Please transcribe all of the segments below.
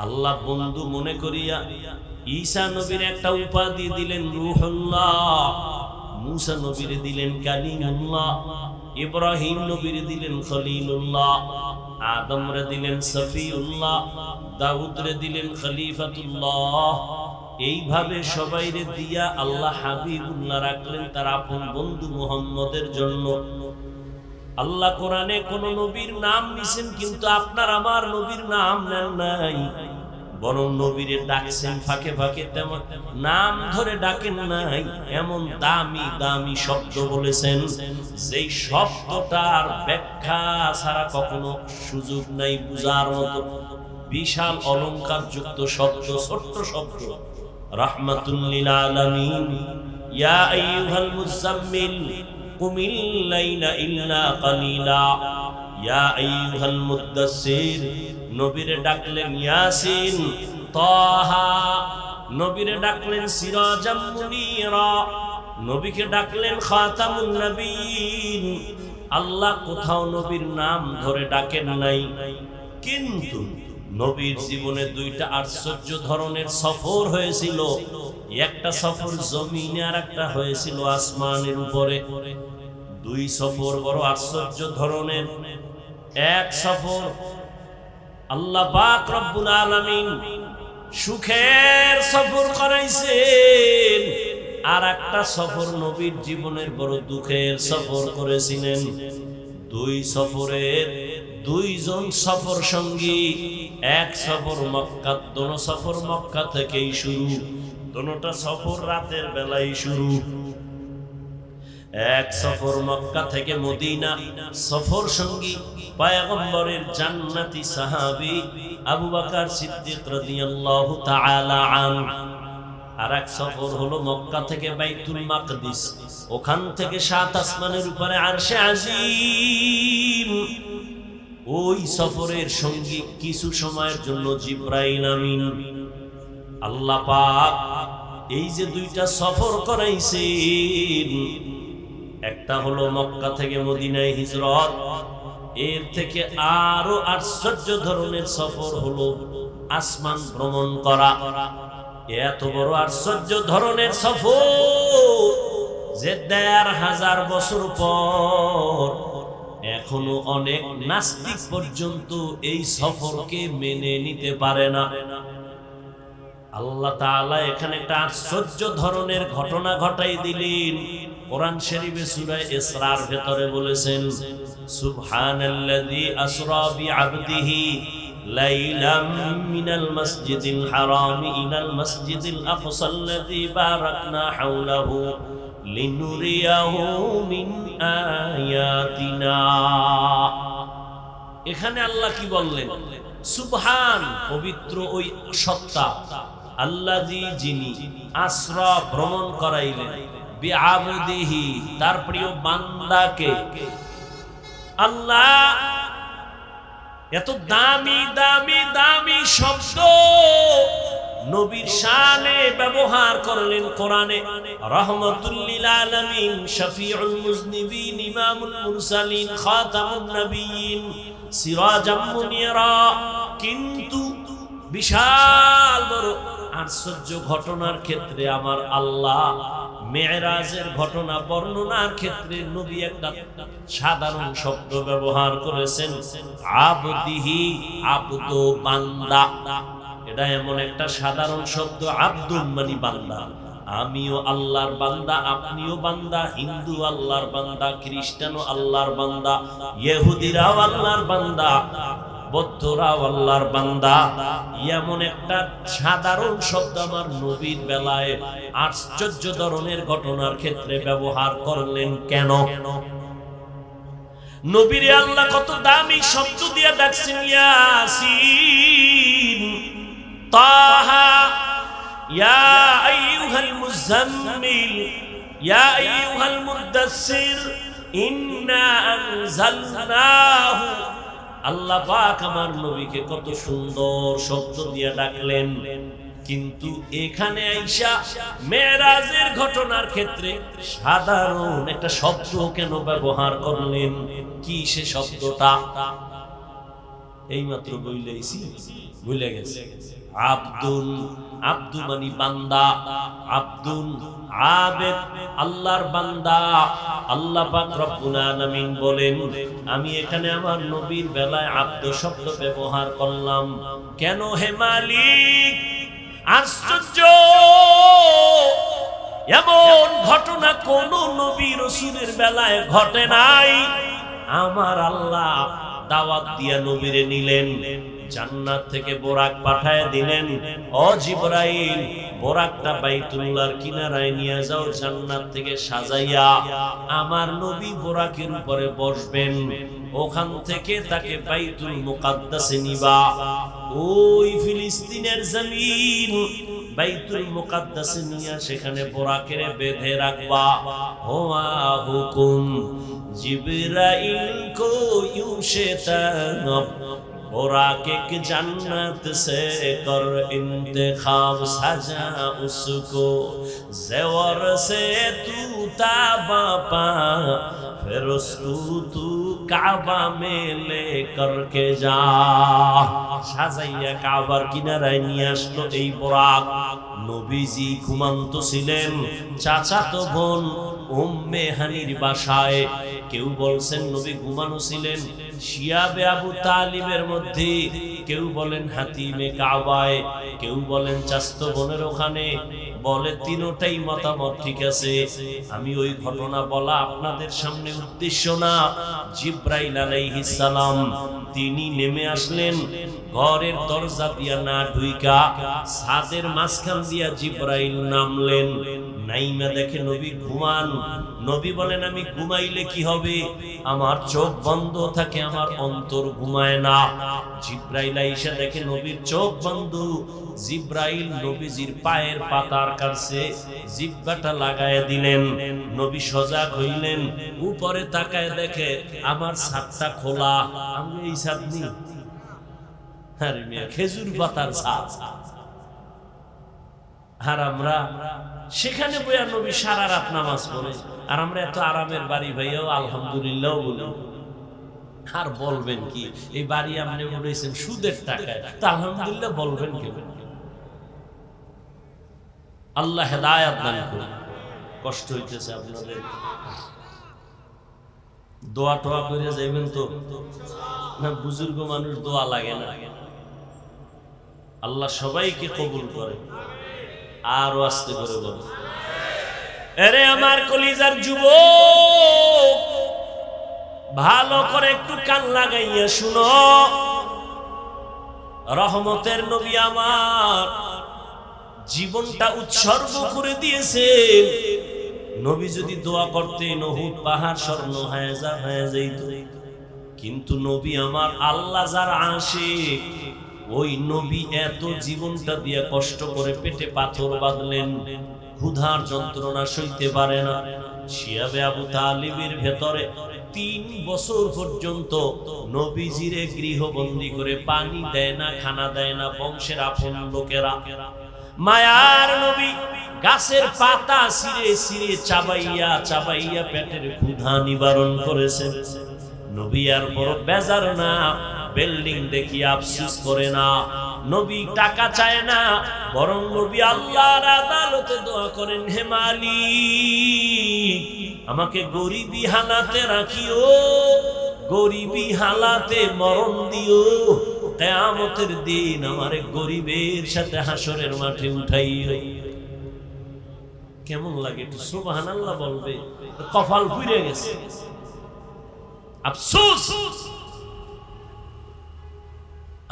আল্লাহ বন্ধু মনে করিয়া ঈসা নবীর একটা উপাধি দিলেন রূহুল্লাহ, মূসা নবীর দিলেন কালিমুল্লাহ, ইব্রাহিম নবীর দিলেন খলিলুল্লাহ, আদমরে দিলেন সফিউল্লাহ, দাউদরে দিলেন খলিফাতুল্লাহ। এইভাবে সবাইরে দিয়া আল্লাহ হাবিবুল্লাহ রাখলেন তার আপন বন্ধু মুহাম্মদের জন্য। আল্লাহ কোরআনে কোন নবীর নাম নিছেন, কিন্তু আপনার আমার নবীর নাম নেন নাই, বরং নবীরে ডাকছেন ফাঁকে ফাঁকে, তেমন নাম ধরে ডাকেন নাই। এমন দামি দামি শব্দ বলেছেন যেই শব্দটার ব্যাখ্যা ছাড়া কখনো সুযোগ নাই বুঝার মতো। বিশাল অলংকার যুক্ত শব্দ, ছোট্ট শব্দ। রাহমাতুল লিল আলামিন, ইয়া আইয়ুহাল মুযাম্মিল কুমিল লাইলা ইল্লা কালিলা, ইয়া আইয়ুহাল মুদ্দাসসির। নবীরে ডাকলেন ইয়াসিন, তাহা। নবীরে ডাকলেন সিরাজাম মুনীরা, নবীকে ডাকলেন খাতামুন নবীন। আল্লাহ কোথাও নবীর নাম ধরে ডাকেন নাই। কিন্তু নবীর জীবনে দুইটা আশ্চর্য ধরনের সফর হয়েছিল। একটা সফর জমিনে আর একটা হয়েছিল আসমানের উপরে। দুই সফর বড় আশ্চর্য ধরনের। এক সফর আল্লাহ পাক রব্বুল আলামিন সুখের সফর করাইছেন, আর একটা সফর নবীর জীবনের বড় দুঃখের সফর করেছিলেন। দুই সফরের দুইজন সফর সঙ্গী। এক সফর মক্কা, দোনো সফর মক্কা থেকেই শুরু, দোনোটা সফর রাতের বেলায় শুরু। এক সফর মক্কা থেকে মদিনা, সফর সঙ্গী পয়গম্বরের জান্নাতি সাহাবী আবু বকর সিদ্দিক রাদিয়াল্লাহু তাআলা আনহু। আর এক সফর হলো মক্কা থেকে বাইতুল মাকদিস, ওখান থেকে সাত আসমানের উপরে আরশে আজিম। ওই সফরের সঙ্গী কিছু সময়ের জন্য জিবরাইল আমিন। আল্লাহ পাক এই যে দুইটা সফর করাইছেন, একটা হলো মক্কা থেকে মদিনায় হিজরত, এর থেকে আরো আশ্চর্য ধরনের সফর হলো আসমান ভ্রমণ করা। এত বড় আশ্চর্য ধরনের সফর যে ১৫০০ বছর পর এখনো অনেক নাস্তিক পর্যন্ত এই সফরকে মেনে নিতে পারে না। আল্লাহ তাআলা এখানে একটা আশ্চর্য ধরনের ঘটনা ঘটাই দিলেন। কোরআন শরীফে সূরা ইসরার ভেতরে বলেছেন, সুবহানাল্লাযী আসরা বিআবদিহি লাইলাম মিনাল মাসজিদিল হারাম ইলাল মাসজিদিল আকসাল্লাযী বারাকনা হাওলাহু লিনুরিয়াহু মিন আয়াতিনা। এখানে আল্লাহ কি বললেন? সুবহান, পবিত্র ওই সত্তা, আল্লাযী যিনি আসরা ভ্রমণ করাইলেন, বিআবদিহি তার প্রিয় বান্দাকে। আল্লাহ এত দামি দামি দামি শব্দ নবীর শানে ব্যবহার করলেন কোরআনে। রাহমাতুল লিল আলামিন, শফিউল মুজনিবিন, ইমামুল মুরসালিন, খাতামুন নবিয়্যিন, সিরাজাম মুনীরা। কিন্তু বিশাল বড় আশ্চর্য ঘটনার ক্ষেত্রে আমার আল্লাহ মেরাজের ঘটনা বর্ণনার ক্ষেত্রে নবী একটা সাধারণ শব্দ ব্যবহার করেছেন, আবদিহি, আবদ বান্দা। এটা এমন একটা সাধারণ শব্দ, আব্দুল মানে বান্দা। আমিও আল্লাহর বান্দা, আপনিও বান্দা, হিন্দু আল্লাহর বান্দা, খ্রিস্টানও আল্লাহর বান্দা, ইহুদিরাও আল্লাহর বান্দা, বৌদ্ধরাও আল্লাহর বান্দা। এমন একটা সাধারণ শব্দ আমার নবীর বেলায় আশ্চর্য ধরনের ঘটনার ক্ষেত্রে ব্যবহার করলেন কেন? নবীরে আল্লাহ কত দামি শব্দ দিয়ে ডাকছেন, ইয়াসিন, তাহা, ইয়া আইয়ুহাল মুযাম্মিল, ইয়া আইয়ুহাল মুদ্দাসসির, ইন্না আনজালনাহু। আল্লাহ পাক আমার নবীকে কত সুন্দর শব্দ দিয়ে ডাকলেন। কিন্তু এখানে আইসা মেরাজের ঘটনার ক্ষেত্রে সাধারণ একটা শব্দ কেন ব্যবহার করলেন? কি সে শব্দটা? এইমাত্র বইলেছি, ভুলে গেছে। আব্দুন, আব্দু মানে বান্দা, আব্দুন আবেদ, আল্লাহর বান্দা। আল্লাহ পাক রব্বুল আলামিন বলেন, আমি এখানে আমার নবীর বেলায় আব্দ শব্দ ব্যবহার করলাম কেন হে মালিক? আশ্চর্য, এমন ঘটনা কোন নবী রাসূলের বেলায় ঘটে নাই। আমার আল্লাহ দাওয়াত দিয়া নবীরে নিলেন, জান্নাত থেকে বোরাক পাঠায় দিলেন, ও জিবরাইল বোরাকটা বাইতুল্লাহর কিনারায় নিয়ে যাও, জান্নাত থেকে সাজাইয়া আমার নবী বোরাকের উপরে বসবেন, ওখান থেকে তাকে বাইতুল মুকাদ্দাসে নিবা। ওই ফিলিস্তিনের জমিন বাইতুল মুকাদ্দাসে নিয়ে সেখানে বোরাকের বেঁধে রাখবা। হোয়া হুকুম জিবরাইল কো यूं शैतान बुराक के जन्नत से कर इंतखाब, सजा उसको ज़ेवर से तू ताबा पा, फिर उसको तू काबा में ले करके जा। সাজাইয়া কাবার কিনারায় নিয়ে আসলো এই বোরাক। নবীজি ঘুমন্ত ছিলেন চাচাতো বোন উম্মে হানির বাসায়। কেউ বলছেন নবী ঘুমানো ছিলেন শিয়াবে আবু তালিবের মধ্যে, কেউ বলেন হাতিমে কাবায়, কেউ বলেন চাস্তো বোনের ওখানে। বলে তিনটাই মতামত ঠিক আছে। আমি ওই ঘটনা বলা আপনাদের সামনে উদ্দেশ্য না। জিবরাইল আলাইহিস সালাম তিনি নেমে আসলেন, ঘরের দরজা দিয়া না ঢুইকা ছাদের মাঝখান দিয়া জিবরাইল নামলেন। নাইমা দেখে নবী ঘুমান। নবী বলেন আমি ঘুমাইলে কি হবে? আমার চোখ বন্ধ থাকে, আমার অন্তর ঘুমায় না। জিবরাইল আইসা দেখে নবীর চোখ বন্ধ। জিবরাইল নবীজির পায়ের পাতার কাছে জিহ্বাটা লাগায় দিলেন। নবী সজাগ হইলেন, উপরে তাকায় দেখে আমার ছাদটা খোলা। আমি এই ছাদ নি, আরে মিয়া খেজুর পাতার ছাদ। আর আমরা সেখানে বইয়া নবী সারা রাত নামাজ পড়ে, আর আমরা এত আরামের বাড়ি ভাইয়াও আলহামদুলিল্লাহ বলি। আর বলবেন কি এই বাড়ি আপনি উঠেছেন সুদের টাকায়, তা আলহামদুলিল্লাহ বলবেন কি? আল্লাহ হেদায়েত দান করুন। কষ্ট হইতেছে আপনাদের, দোয়া টোয়া করে যাইবেন তো না? বুজুর্গ মানুষ দোয়া লাগে না। আল্লাহ সবাইকে কবুল করে। আরো আস্তে করে বলো, আরে আমার কলিজার যুবক, ভালো করে একটু কান লাগাইয়া শুনো। রহমতের নবী আমার জীবনটা উৎসর্গ করে দিয়েছেন। নবী যদি দোয়া করতেন উহুদ পাহাড় স্বর্ণ হয়ে যাইত। কিন্তু নবী আমার আল্লাহ যার আশিক, ওই নবী এত জীবনটা দিয়ে কষ্ট করে পেটে পাথর বাঁধলেন, ক্ষুধার যন্ত্রণা সইতে পারে না। শিয়াবে আবু তালিবের ভেতরে 3 বছর পর্যন্ত নবীজিরে গৃহবন্দী করে পানি দেয় না, খানা দেয় না বংশের আপন লোকেরা। মায়ার নবী গাছের পাতা ছিঁড়ে ছিঁড়ে চাবাইয়া চাবাইয়া পেটের ক্ষুধা নিবারণ করেছেন। নবী আর বড় বেজার না, বিল্ডিং দেখি আফসোস করে না, নবী টাকা চায় না, বরং নবী আল্লাহর আদালতে দোয়া করেন, হে মালিক আমাকে গরিবী হালাতে রাখিও, গরিবী হালাতে মরণ দিও, কিয়ামতের দিন আমারে গরিবের সাথে হাসরের মাঠে উঠাইও। কেমন লাগে একটু সুবহানাল্লাহ বলবে, কপাল পুড়ে গেছে। আফসোস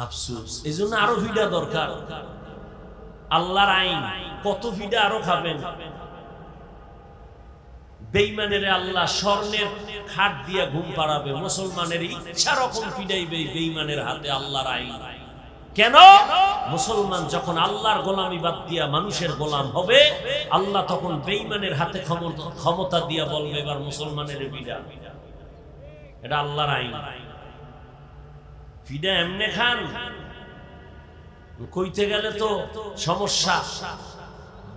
আফসোস। এই জন্য আরো ভিডা দরকার। আল্লাহর আইন কত ভিডা আরো খাবেন? বেঈমানের আল্লাহ স্বর্ণের খাট দিয়া ঘুম পাড়াবে, মুসলমানের ইচ্ছা রকম পিডাইবে বেঈমানের হাতে আল্লাহর আইন। কেন? মুসলমান যখন আল্লাহর গোলামি বাদ দিয়া মানুষের গোলাম হবে, আল্লাহ তখন বেঈমানের হাতে ক্ষমতা দিয়া বলবে এবার মুসলমানের পিডা। এটা আল্লাহর আইন। পিডা এমনে খান, কইতে গেলে তো সমস্যা।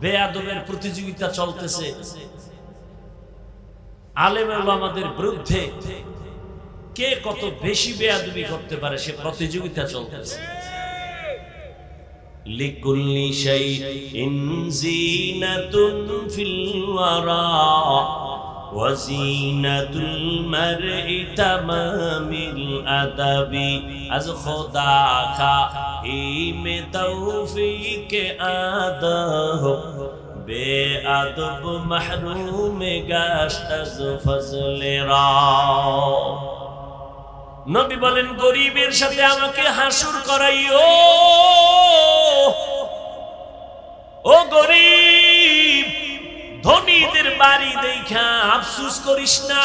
বেয়াদবের প্রতিযোগিতা চলতেছে, আলেম ওলামাদের বিরুদ্ধে কে কত বেশি বেয়াদবি করতে পারে সে প্রতিযোগিতা চলতেছে। লিকুল্লি শাইইন জিনাতুন ফিল ওয়ারা ওয়া জিনাতুল মারই তামামিল আদাবি আজ খোদা খাহি মে তৌফিক আদব বেআদব মাহরুম গাশত আজ ফজলে রা। নবী বলেন গরিবের সাথে আমাকে হাসুর করাইও। ও গরিব, ধনীদের বাড়ি দেখা আফসোস করিস না,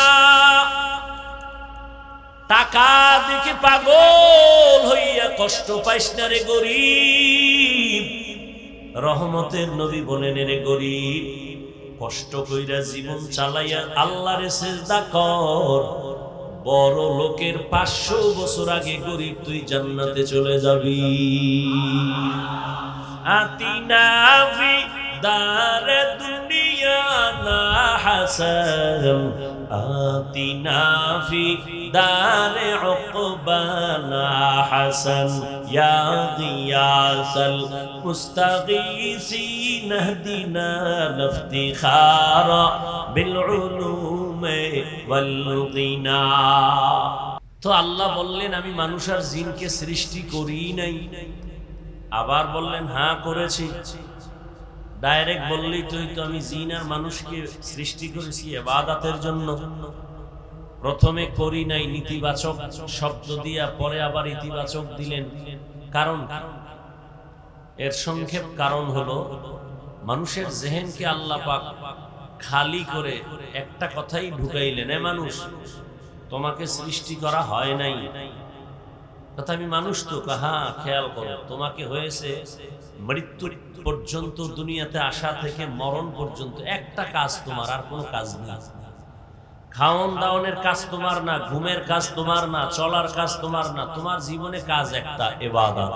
টাকা দেখে পাগল হইয়া কষ্ট পাইস না রে গরিব। রহমতের নবী বলেন রে গরিব, কষ্ট কইরা জীবন চালাইয়া আল্লাহরে সিজদা কর। বড় লোকের 500 বছর আগে গরিব তুই জান্নাতে চলে যাবি। আতিনা ফি দারে দুনিয়া না হাসান আতিনা ফি দারে উকবা না হাসান ইয়া গিয়াসাল মুস্তাগীসিন ইহদিনা লিফতিখারা বিল উলুম ওয়াল গিনা। তো আল্লাহ বললেন আমি মানুষ আর জিনকে সৃষ্টি করি নাই। আবার বললেন হ্যাঁ করেছি। ডাইরেক্ট বললেই তো আমি জিন আর মানুষকে সৃষ্টি করেছি ইবাদতের জন্য। প্রথমে করি নাই নেতিবাচক শব্দ দিয়া, পরে আবার ইতিবাচক দিলেন। কারণ এর সংক্ষেপ কারণ হলো মানুষের জেহেনকে আল্লাহ পাক খালি করে একটা কথাই ঢুকাইলেন, এ মানুষ তোমাকে সৃষ্টি করা হয় নাই। কথা আমি মানুষ তো কাহা খেয়াল করো, তোমাকে হয়েছে মৃত্যু পর্যন্ত, দুনিয়াতে আসা থেকে মরণ পর্যন্ত একটা কাজ তোমার, আর কোনো কাজ নেই। খাওন দাওনের কাজ তোমার না, ঘুমের কাজ তোমার না, চলার কাজ তোমার না। তোমার জীবনে কাজ একটা, ইবাদত।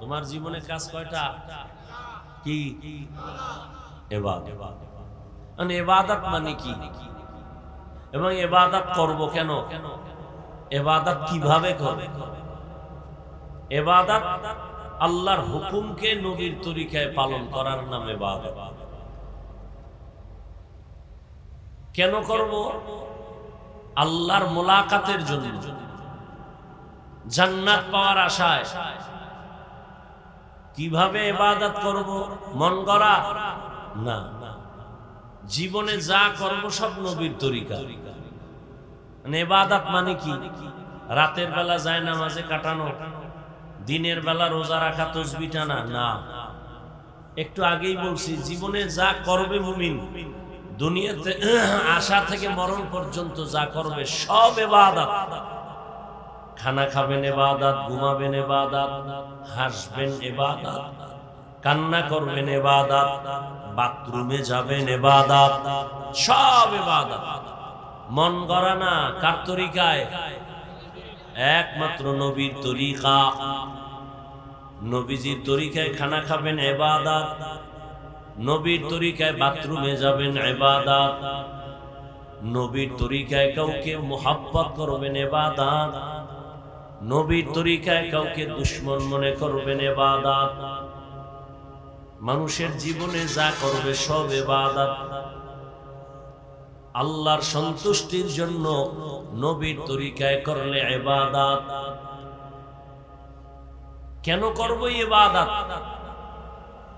তোমার জীবনে কাজ কয়টা? কি? ইবাদত। মানে ইবাদত মানে কি এবং ইবাদত করব কেন, ইবাদত কিভাবে করব? ইবাদত আল্লাহর হুকুমকে নবীর তরিকায় পালন করার নাম ইবাদত। কেন করব? আল্লাহর মুলাকাতের জন্য, জান্নাত পাওয়ার আশায়। কিভাবে ইবাদত করব? মন গড়া না, জীবনে যা করব সব নবীর তরিকা। মানে ইবাদত মানে কি? রাতের বেলা যায় নামাজে কাটানো, দিনের বেলা রোজা রাখা, তাসবিহ টানা না। একটু আগেই বলছি জীবনে যা করবে মুমিন, দুনিয়াতে আসা থেকে মরণ পর্যন্ত যা করবে সব ইবাদত। খানা খাবেন ইবাদত, ঘুমাবেন ইবাদত, হাসবেন ইবাদত, কান্না করবেন ইবাদত, বাথরুমে যাবেন ইবাদত, সব ইবাদত। মন গড়া না। কার তরিকায়? একমাত্র নবীর তরিকা। নবীজির তরিকায় খানা খাবেন ইবাদত, নবীর তরিকায় বাথরুমে যাবেন ইবাদত, নবীর তরিকায় কাউকে মুহাব্বত করবেন ইবাদত, নবীর তরিকায় কাউকে দুশমন মনে করবেন ইবাদত। মানুষের জীবনে যা করবে সব ইবাদত। আল্লাহর সন্তুষ্টির জন্য নবীর তরিকায় করলে ইবাদত। কেন করব ইবাদত?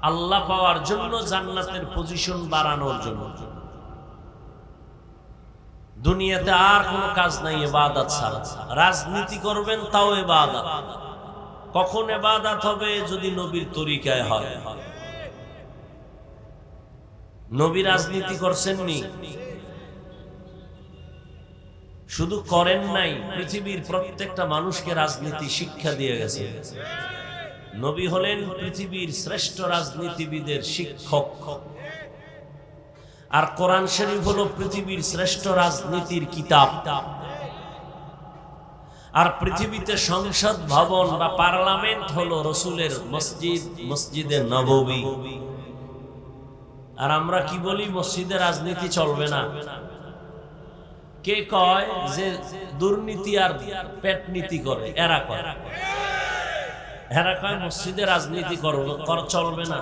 আল্লাহ পাওয়ার জন্য, জান্নাতের পজিশন বাড়ানোর জন্য। দুনিয়াতে আর কোনো কাজ নাই ইবাদত ছাড়া। রাজনীতি করবেন তাও ইবাদত। কখন ইবাদত হবে? যদি নবীর তরিকায় হয়। নবী রাজনীতি করছেন নি, শুধু করেন নাই, পৃথিবীর প্রত্যেকটা মানুষকে রাজনীতি শিক্ষা দিয়ে গেছে। নবী হলেন পৃথিবীর শ্রেষ্ঠ রাজনীতিবিদের শিক্ষক, আর কোরআন শরীফ হলো পৃথিবীর শ্রেষ্ঠ রাজনীতির কিতাব। আর পৃথিবীতে সংসদ ভবন বা পার্লামেন্ট হলো রসুলের মসজিদ, মসজিদে নববী। আর আমরা কি বলি? মসজিদে রাজনীতি চলবে না। কে কয় যে দুর্নীতি আর পেট নীতি করে, এরা কয় মসজিদে রাজনীতি চলবে না।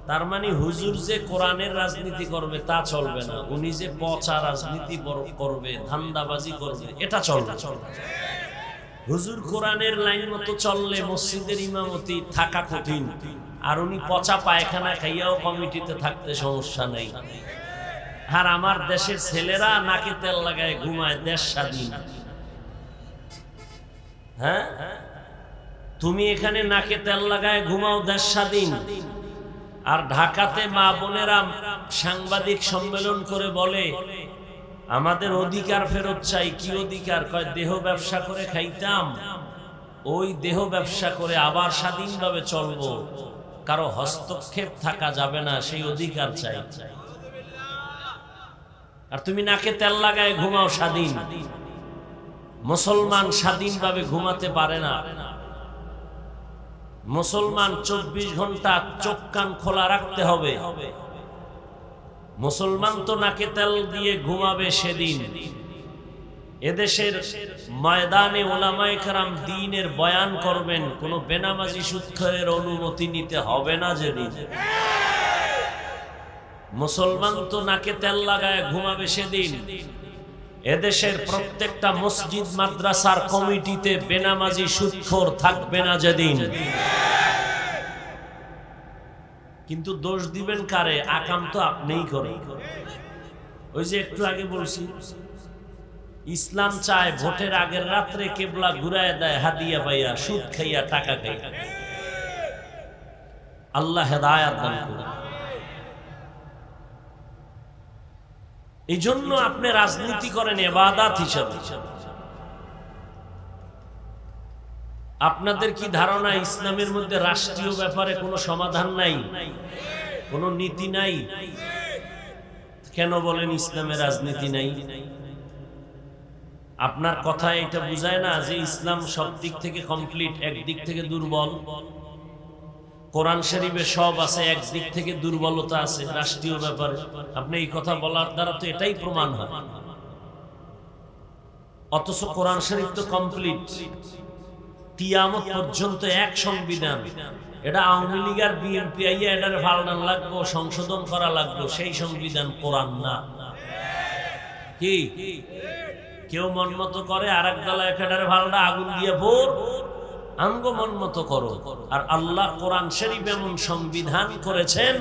তার মানে হুজুর যে কোরআনের রাজনীতি করবে তা চলবে না, উনি যে পচা রাজনীতি করবে, ধান্দাবাজি করবে, এটা চলবে। হুজুর কোরআনের লাইন মতো চললে মসজিদের ইমামতি থাকা কঠিন, আর উনি পচা পায়খানা খাইয়াও কমিটিতে থাকতে সমস্যা নেই। আর আমার দেশের ছেলেরা নাকে তেল লাগায় ঘুমায়, দেশ স্বাধীন। হ্যাঁ, তুমি এখানে নাকে তেল লাগায় ঘুমাও, দেশ স্বাধীন। আর ঢাকাতে মা বোনেরা সাংবাদিক সম্মেলন করে বলে আমাদের অধিকার ফেরত চাই। কি অধিকার? কয় দেহ ব্যবসা করে খাইতাম, ওই দেহ ব্যবসা করে আবার স্বাধীনভাবে চলবো, কারো হস্তক্ষেপ থাকা যাবে না, সেই অধিকার চাই। আর তুমি নাকে তেল লাগায় ঘুমাও স্বাধীন। মুসলমান স্বাধীনভাবে ঘুমাতে পারে না। মুসলমান 24 ঘন্টা চোখ কান খোলা রাখতে হবে। মুসলমান তো নাকে তেল দিয়ে ঘুমাবে সেদিন। এদেশের ময়দানে উলামায়ে কেরাম দ্বীনের বয়ান করবেন, কোন বেনামাজি সুদখোরের অনুমতি নিতে হবে না যেদিন। মুসলমান তো নাকে তেল লাগায় ঘুমাবে সেদিন। এদেশের প্রত্যেকটা মসজিদ মাদ্রাসার কমিটিতে বেনামাজি সুদখোর থাকবে না যেদিন। কিন্তু দোষ দিবেন কারে? আকাম তো আপনিই করেন। ওই যে একটু আগে বলছি, ইসলাম চায় ভোটের আগের রাত্রে কেবলা ঘুরায় দেয়, হাদিয়া পাইয়া, সুদ খাইয়া, টাকা খাইয়া। আল্লাহ হেদায়েত দান করুন। এই জন্য আপনি রাজনীতি করেন ইবাদত হিসাবে। আপনাদের কি ধারণা ইসলামের মধ্যে রাষ্ট্রীয় ব্যাপারে কোনো সমাধান নাই, কোনো নীতি নাই? কেন বলেন ইসলামে রাজনীতি নাই? আপনার কথা এটা বুঝায় না যে ইসলাম সব দিক থেকে কমপ্লিট, একদিক থেকে দুর্বল। কোরআন শরীফে সব আছে, একদিক থেকে দুর্বলতা আছে রাষ্ট্রীয় ব্যাপারে। আপনি এই কথা বলার দ্বারা তো এটাই প্রমাণ হয়। অথচ কোরআন শরীফ তো কমপ্লিট, কিয়ামত পর্যন্ত এক সংবিধান। এটা আওয়ামী লীগ আর বিএনপি আইয়া এটার পাল্টান লাগবো, সংশোধন করা লাগবো, সেই সংবিধান কোরআন না। কি কেউ মন মতো করে, আর এক দল একেটারে ভালটা আগুন দিয়ে ভোর, আমগো মন মতো করো। আর আল্লাহ কোরআন শরীফ এমন সংবিধান করেছেন,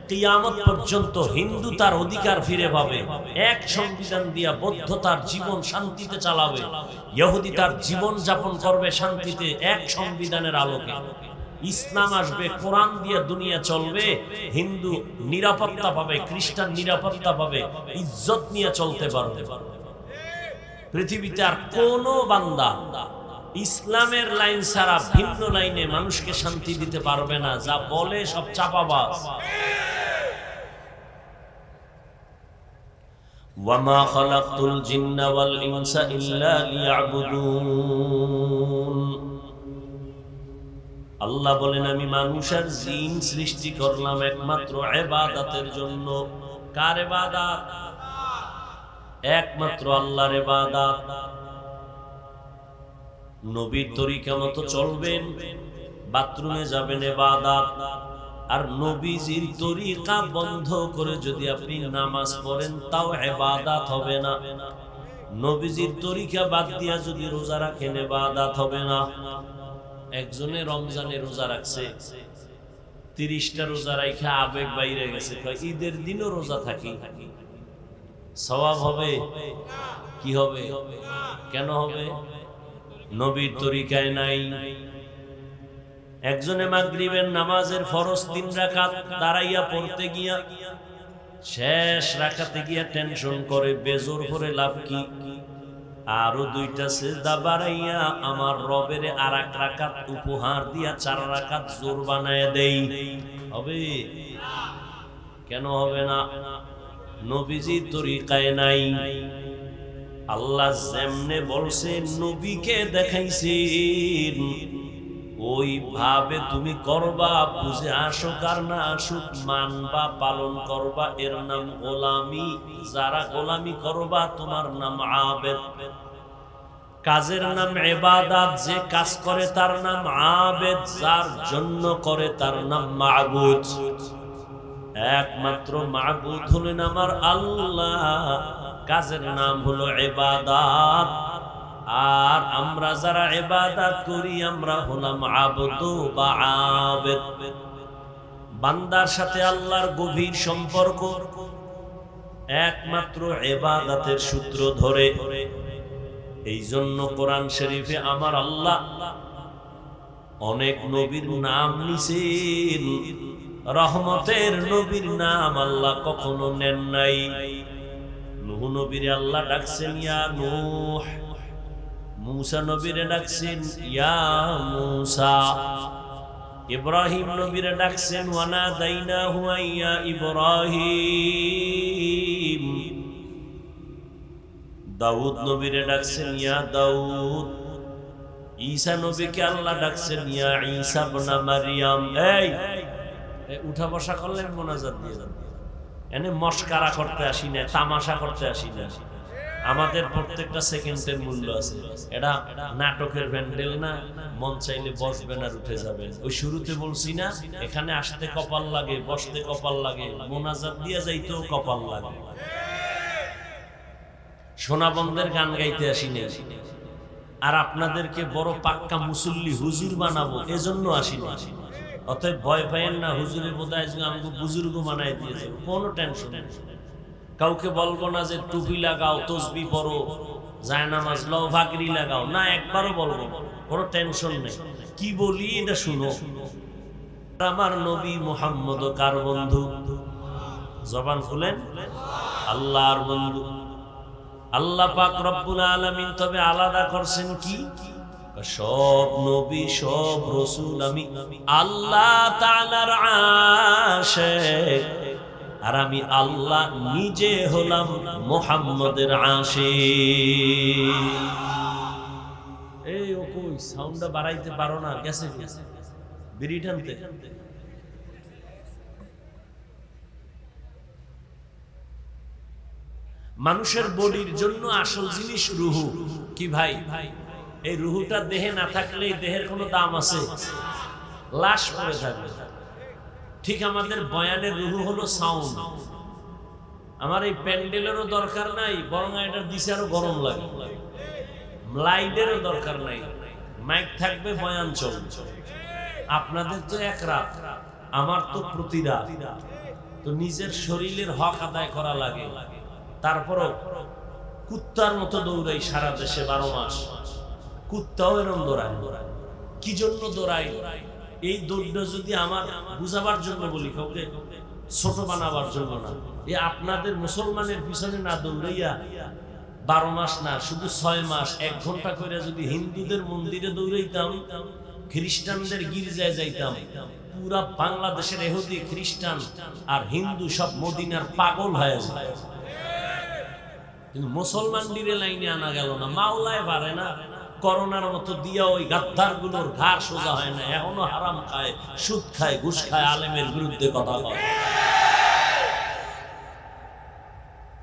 কিয়ামত পর্যন্ত হিন্দু তার অধিকার ফিরে পাবে। এক সংবিধান দিয়া বৌদ্ধ তার জীবন শান্তিতে চালাবে, ইহুদি তার জীবন যাপন করবে শান্তিতে এক সংবিধানের আলোকে। ইসলাম আসবে, কোরআন দিয়ে দুনিয়া চলবে, হিন্দু নিরাপত্তা পাবে, খ্রিস্টান নিরাপত্তা পাবে, ইজ্জত নিয়ে চলতে পারবে। পৃথিবীতে আর কোন বান্দা ইসলামের লাইন ছাড়া ভিন্ন লাইনে মানুষকে শান্তি দিতে পারবে না। যা বলে সব চাপাবাজ। ওয়ামা খালাকতুল জিন্না ওয়াল ইনসা ইল্লা লিয়াবুদুন। আল্লাহ বলেন আমি মানুষ আর জিন সৃষ্টি করলাম একমাত্র ইবাদতের জন্য। কার ইবাদত? একমাত্র আল্লাহর ইবাদত। নবীর তরিকা মতো চলবেন, বাথরুমে যাবেন ইবাদত। আর নবীজির তরিকা বন্ধ করে যদি আপনি নামাজ পড়েন তাও ইবাদত হবে না। নবীজির তরিকা বাদ দিয়া যদি রোজা রাখেন ইবাদত হবে না। একজনে রমজানে রোজা রাখছে, 30টা রোজা রাখা আবেগ বাইরে গেছে, ঈদের দিনও রোজা থাকি, সওয়াব হবে? কি হবে? কেন হবে? নবীর তরিকায় নাই। একজনে মাগরিবের নামাজের ফরজ 3 রাকাত দাঁড়াইয়া পড়তে গিয়া শেষ রাকাতে গিয়া টেনশন করে, বেজোর করে লাভ কি? আরো 2টা সিজদা বাড়াইয়া আমার রবের আর 1 রাকাত উপহার দিয়া 4 রাকাত জোর বানায় দেই। হবে? কেন হবে না? নবীজি তরিকায় নাই। আল্লাহ যেমনে বলছেন নবীকে দেখাইছেন ওইভাবে তুমি করবা, বুঝে আসুক আর না আসুক মানবা, পালন করবা, এর নাম গোলামি। যারা গোলামি করবা তোমার নাম আবেদ। কাজের নাম ইবাদত, যে কাজ করে তার নাম আবেদ, যার জন্য করে তার নাম মাবুদ। একমাত্র মাবুদ হলেন আমার আল্লাহ, কাজের নাম হলো ইবাদত। আর আমরা যারা ইবাদত করি আমরা হলাম আবদ বা আবেদ। বান্দার সাথে আল্লাহর গভীর সম্পর্ক একমাত্র ইবাদতের সূত্র ধরে। এই জন্য কোরআন শরীফে আমার আল্লাহ অনেক নবীর নাম নিছেন, রহমতের নবীর নাম আল্লাহ কখনো নেন নাই। নূহ নবীরে আল্লাহ ডাকছেন ইয়া নূহ, মূসা নবীরে ডাকছেন ইয়া মূসা, ইব্রাহিম নবীরে ডাকছেন ওয়ানাদাইনাহু ইয়া ইব্রাহিম, দাউদ নবীরে ডাকছেন ইয়া দাউদ, ঈসা নবীকে আল্লাহ ডাকছেন ইয়া ঈসা ইবনে মারইয়াম। এই উঠা বসা করলেন মোনাজাত দিয়ে যান, এনে মস্কারা করতে আসি না, তামাশা করতে আসি না। আমাদের প্রত্যেকটা সেকেন্ডের মূল্য আছে। এটা নাটকের প্যান্ডেল না, মন চাইলে বসবেন আর উঠে যাবেন। ওই শুরুতে বলছি না, এখানে আসতে কপাল লাগে, বসতে কপাল লাগে, মোনাজাত দিয়ে যাইতেও কপাল লাগে। সোনাবন্দের গান গাইতে আসি না, আর আপনাদেরকে বড় পাক্কা মুসল্লি হুজুর বানাবো এজন্য আসি না। অতএব ভয় পাইয়েন না, হুজুরের বোধহয় আমাকে বুজুর্গ বানাই দিয়েছে, কোনো টেনশন নেই। কাউকে বলবো না যে টুপি লাগাও, তসবি পড়ো, জায়নামাজ লও, ভাকরি লাগাও, না, একবারও বলবো, কোনো টেনশন নেই। কি বলি এটা শুনো। আমার নবী মুহাম্মদ কার বন্ধু? জবান খুলেন, আল্লাহর বন্ধু। আল্লাহ পাক রব্বুল আলামিন তবে আলাদা করছেন কি? সব নবী সব রাসূল আমি আল্লাহ তাআলার আশিক, আর আমি আল্লাহ নিজে হলাম মুহাম্মদের আশিক। এই ও কই সাউন্ডটা বাড়াইতে পারো না? গেছে বিড়ি টানতে। মানুষের বডির জন্য আসল জিনিস রুহু। কি ভাই? এই রুহুটা দেহে না থাকলে দেহের কোনো দাম আছে? লাশ পড়ে থাকবে। ঠিক আমাদের বয়ানের রুহু হলো সাউন্ড। আমার এই প্যান্ডেলেরও দরকার নাই, বরং এটার দিশে আরো গরম লাগে। লাইটেরও দরকার নাই, মাইক থাকবে, বয়ান চলবে। আপনাদের তো এক রাত, আমার তো প্রতি রাত। তো নিজের শরীরের হক আদায় করা লাগে। তারপরও কুত্তার মতো দৌড়াই সারা দেশে 12 মাস। কুত্তাও এরকম দৌড়ায়। কি জন্য দৌড়াই? এই দৌড়টা যদি আমার বুঝাবার জন্য বলি, কাউকে ছোট বানাবার জন্য না। এই আপনাদের মুসলমানের পিছনে না দৌড়াইয়া 12 মাস না, শুধু 6 মাস 1 ঘন্টা করে যদি হিন্দুদের মন্দিরে দৌড়াইতাম, খ্রিস্টানদের গির্জায় যাইতাম, পুরা বাংলাদেশের ইহুদি, খ্রিস্টান আর হিন্দু সব মদিনার পাগল হয়ে যায়। কিন্তু মুসলমান ডিরে লাইনে আনা গেল না। মাওলায় পারে না, করোনার মতো দিয়া ওই গাদ্দার গুলোর ঘাড় সোজা হয় না। এখনো হারাম খায়, সুদ খায়, ঘুষ খায়, আলেমের বিরুদ্ধে কথা বলে।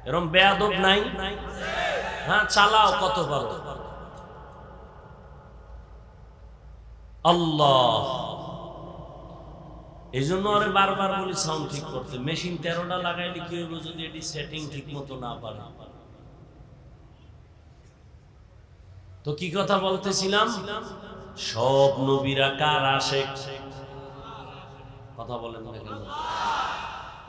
এরকম বেয়াদব নাই? হ্যাঁ, চালাও কত পারো। আল্লাহ, এই জন্য আরে বারবার বলি সাউন্ড ঠিক করতে। মেশিন 13টা লাগাইলে কি হইব যদি এটি সেটিং ঠিক মতো না পারে? তো কি কথা বলতেছিলাম? সব নবীরা কার আশিক? কথা বলেন না কেন?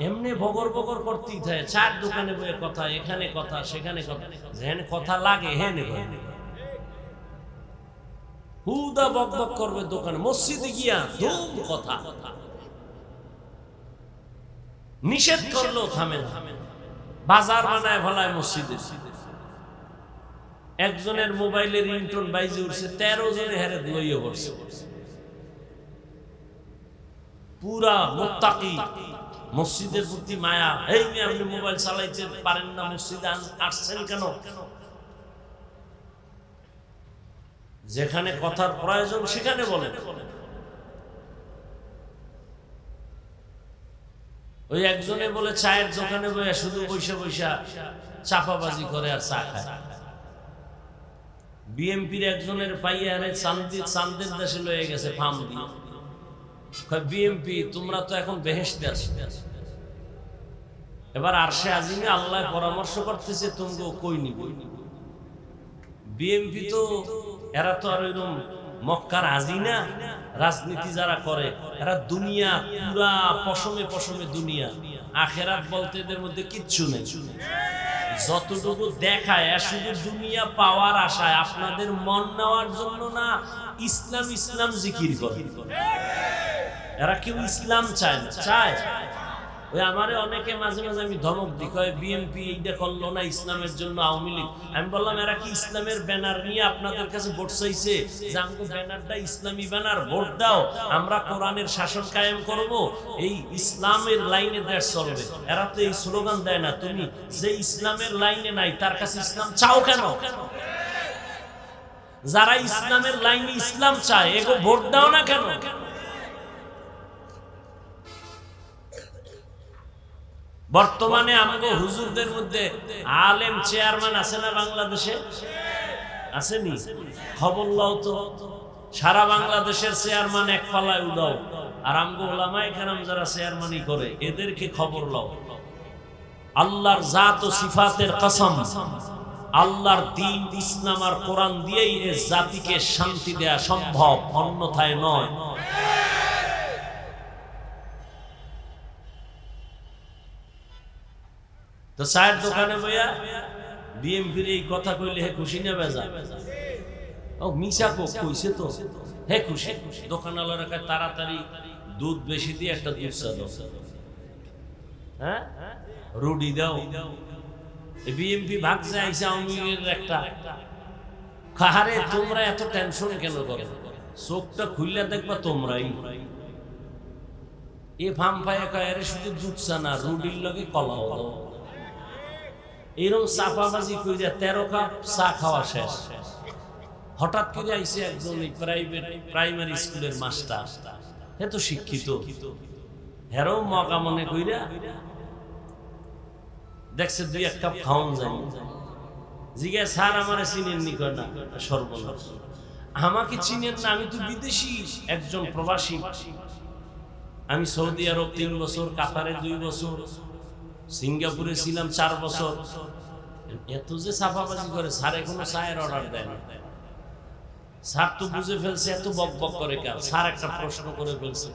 এমনি বগর বগর করতেই থাকে। চার দোকানে বয়ে কথা, এখানে কথা, সেখানে কথা, যেখানে কথা লাগে হেনে হুদা বক বক করবে দোকানে। মসজিদে গিয়া ধুম কথা। নিষেধ করলো থামে না। বাজার বানায় ফলায় মসজিদে। একজনের মোবাইলের রিংটোন বাইজে উঠছে, 13 জনে হেরে লইয়ে পড়ছে। পুরা মুত্তাকি, মসজিদের প্রতি মায়া। এই মেয়ে, আপনি মোবাইল চালাইতে পারেন না, মসজিদে আসছেন কেন? যেখানে কথার প্রয়োজন সেখানে বলেন, ওই একজনে বলে চায়ের দোকানে বসে শুধু বৈশা বৈশা চাপাবাজি করে আর চা খায়। বিএমপির একজনের পাইয়ারে চান্দের দেশে লয়ে গেছে ফার্ম দিয়ে। বিএমপি তোমরা তো এখন বেহেশতে আছো, এবার আরশে আজিমে আল্লাহ পরামর্শ করতেছে তোমরা কই নিব। বিএমপি তো এরা তো আর ওইরকম মক্কার আজিনা রাজনীতি যারা করে, এরা দুনিয়া পুরা পশমে পশমে দুনিয়া, আখেরাত বলতে এদের মধ্যে কিচ্ছু নেই। যতটুকু দেখায় শুধু দুনিয়া পাওয়ার আশায়, আপনাদের মন নেওয়ার জন্য না, ইসলাম ইসলাম জিকির করে। এরা কেউ ইসলাম চায় না, চায় ওই আমারে অনেকে মাঝে মাঝে আমি ধমক দিই, কয় বিএনপি এইটা করলো না ইসলামের জন্য, আওয়ামী লীগ। আমি বললাম এরা কি ইসলামের ব্যানার নিয়ে আপনাদের কাছে ভোট চাইছে যে আমাকে ব্যানারটা ইসলামী ব্যানার, ভোট দাও, আমরা কোরআনের শাসন কায়েম করব, এই ইসলামের লাইনে দেশ চলবে। এরা তো এই স্লোগান দেয় না। তুমি যে ইসলামের লাইনে নাই তার কাছে ইসলাম চাও কেন? যারা ইসলামের লাইনে ইসলাম চায় এগো ভোট দাও না কেন? বর্তমানে আমাকে হুজুরদের মধ্যে আলেম চেয়ারম্যান আছে না বাংলাদেশে? আসেনি? খবর লও তো, সারা বাংলাদেশের চেয়ারম্যান এক পালায় উদাও, আর আমগো ওলামায়ে কেরাম যারা চেয়ারম্যানই করে এদেরকে খবর লও। আল্লাহর জাত ও সিফাতের কসম, আল্লাহর দ্বীন ইসলাম আর কোরআন দিয়েই এই জাতিকে শান্তি দেয়া সম্ভব, অন্যথায় নয়। তো চায়ের দোকানে বইয়া বিএমপির এই কথা কইলে হে খুশি না বেজা? ও মিশা কইছে তো হে খুশি। দোকানওয়ালার কাছে তাড়াতাড়ি দুধ বেশি দিয়ে একটা দুধ চা দাও, হ্যাঁ রুটি দাও। বিএমপি ভাগ যাইছে আওয়ামী লীগের একটা। খাহারে তোমরা এত টেনশন কেন করো? চোখটা খুললে দেখবা তোমরাই এ ফার্ম পায় কয়ারে শুধু দুধ চা না, রুটির লগে কলাও দাও। এরকম চাপাবাজি কইরা 13 কাপ চা খাওয়া শেষ। হঠাৎ করে আইসে একজন প্রাইমারি স্কুলের মাস্টার, হে তো শিক্ষিত, হেরো মকা মনে কইরা দেখছে 2-1 কাপ খাওয়ান যায়। জিজ্ঞা স্যার আমারে চিনেন নি? কয় না। সর্বনাশ, আমাকে চিনেন না? আমি তো বিদেশি একজন প্রবাসী। আমি সৌদি আরব 3 বছর, কাতারে 2 বছর, সিঙ্গাপুরে ছিলাম 4 বছর। এত যে চাপাবাজি করে, স্যার এখনো চায়ের অর্ডার দেয় না। স্যার তো বুঝে ফেলছে এত বক বক করে কেন। স্যার একটা প্রশ্ন করে ফেলছে,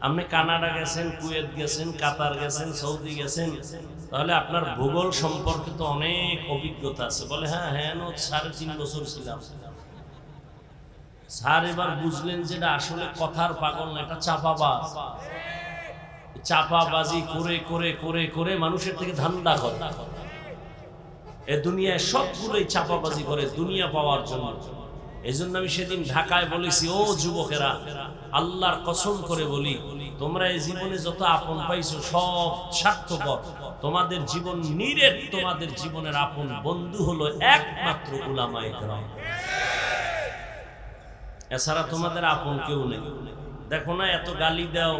আপনি কানাডা গেছেন, কুয়েত গেছেন, কাতার গেছেন, সৌদি গেছেন, তাহলে আপনার ভূগোল সম্পর্কে তো অনেক অভিজ্ঞতা আছে। বলে হ্যাঁ হ্যাঁ 3.5 বছর ছিলাম। স্যার এবার বুঝলেন যে এটা আসলে কথার পাগল না, এটা চাপাবাজ। চাপাবাজি করে করে করে করে মানুষের থেকে ধান্দা করে। এ দুনিয়ায় সবগুলোই চাপাবাজি করে দুনিয়া পাওয়ার জন্য। এই জন্য আমি সেদিন ঢাকায় বলেছি, ও যুবকেরা, আল্লাহর কসম করে বলি, তোমরা এই জীবনে যত আপন পাইছো সব স্বার্থপর। তোমাদের জীবন নিরেট, তোমাদের জীবনের আপন বন্ধু হলো একমাত্র উলামায়ে কেরাম। এছাড়া তোমাদের আপন কেউ নেই। দেখো না, এত গালি দাও,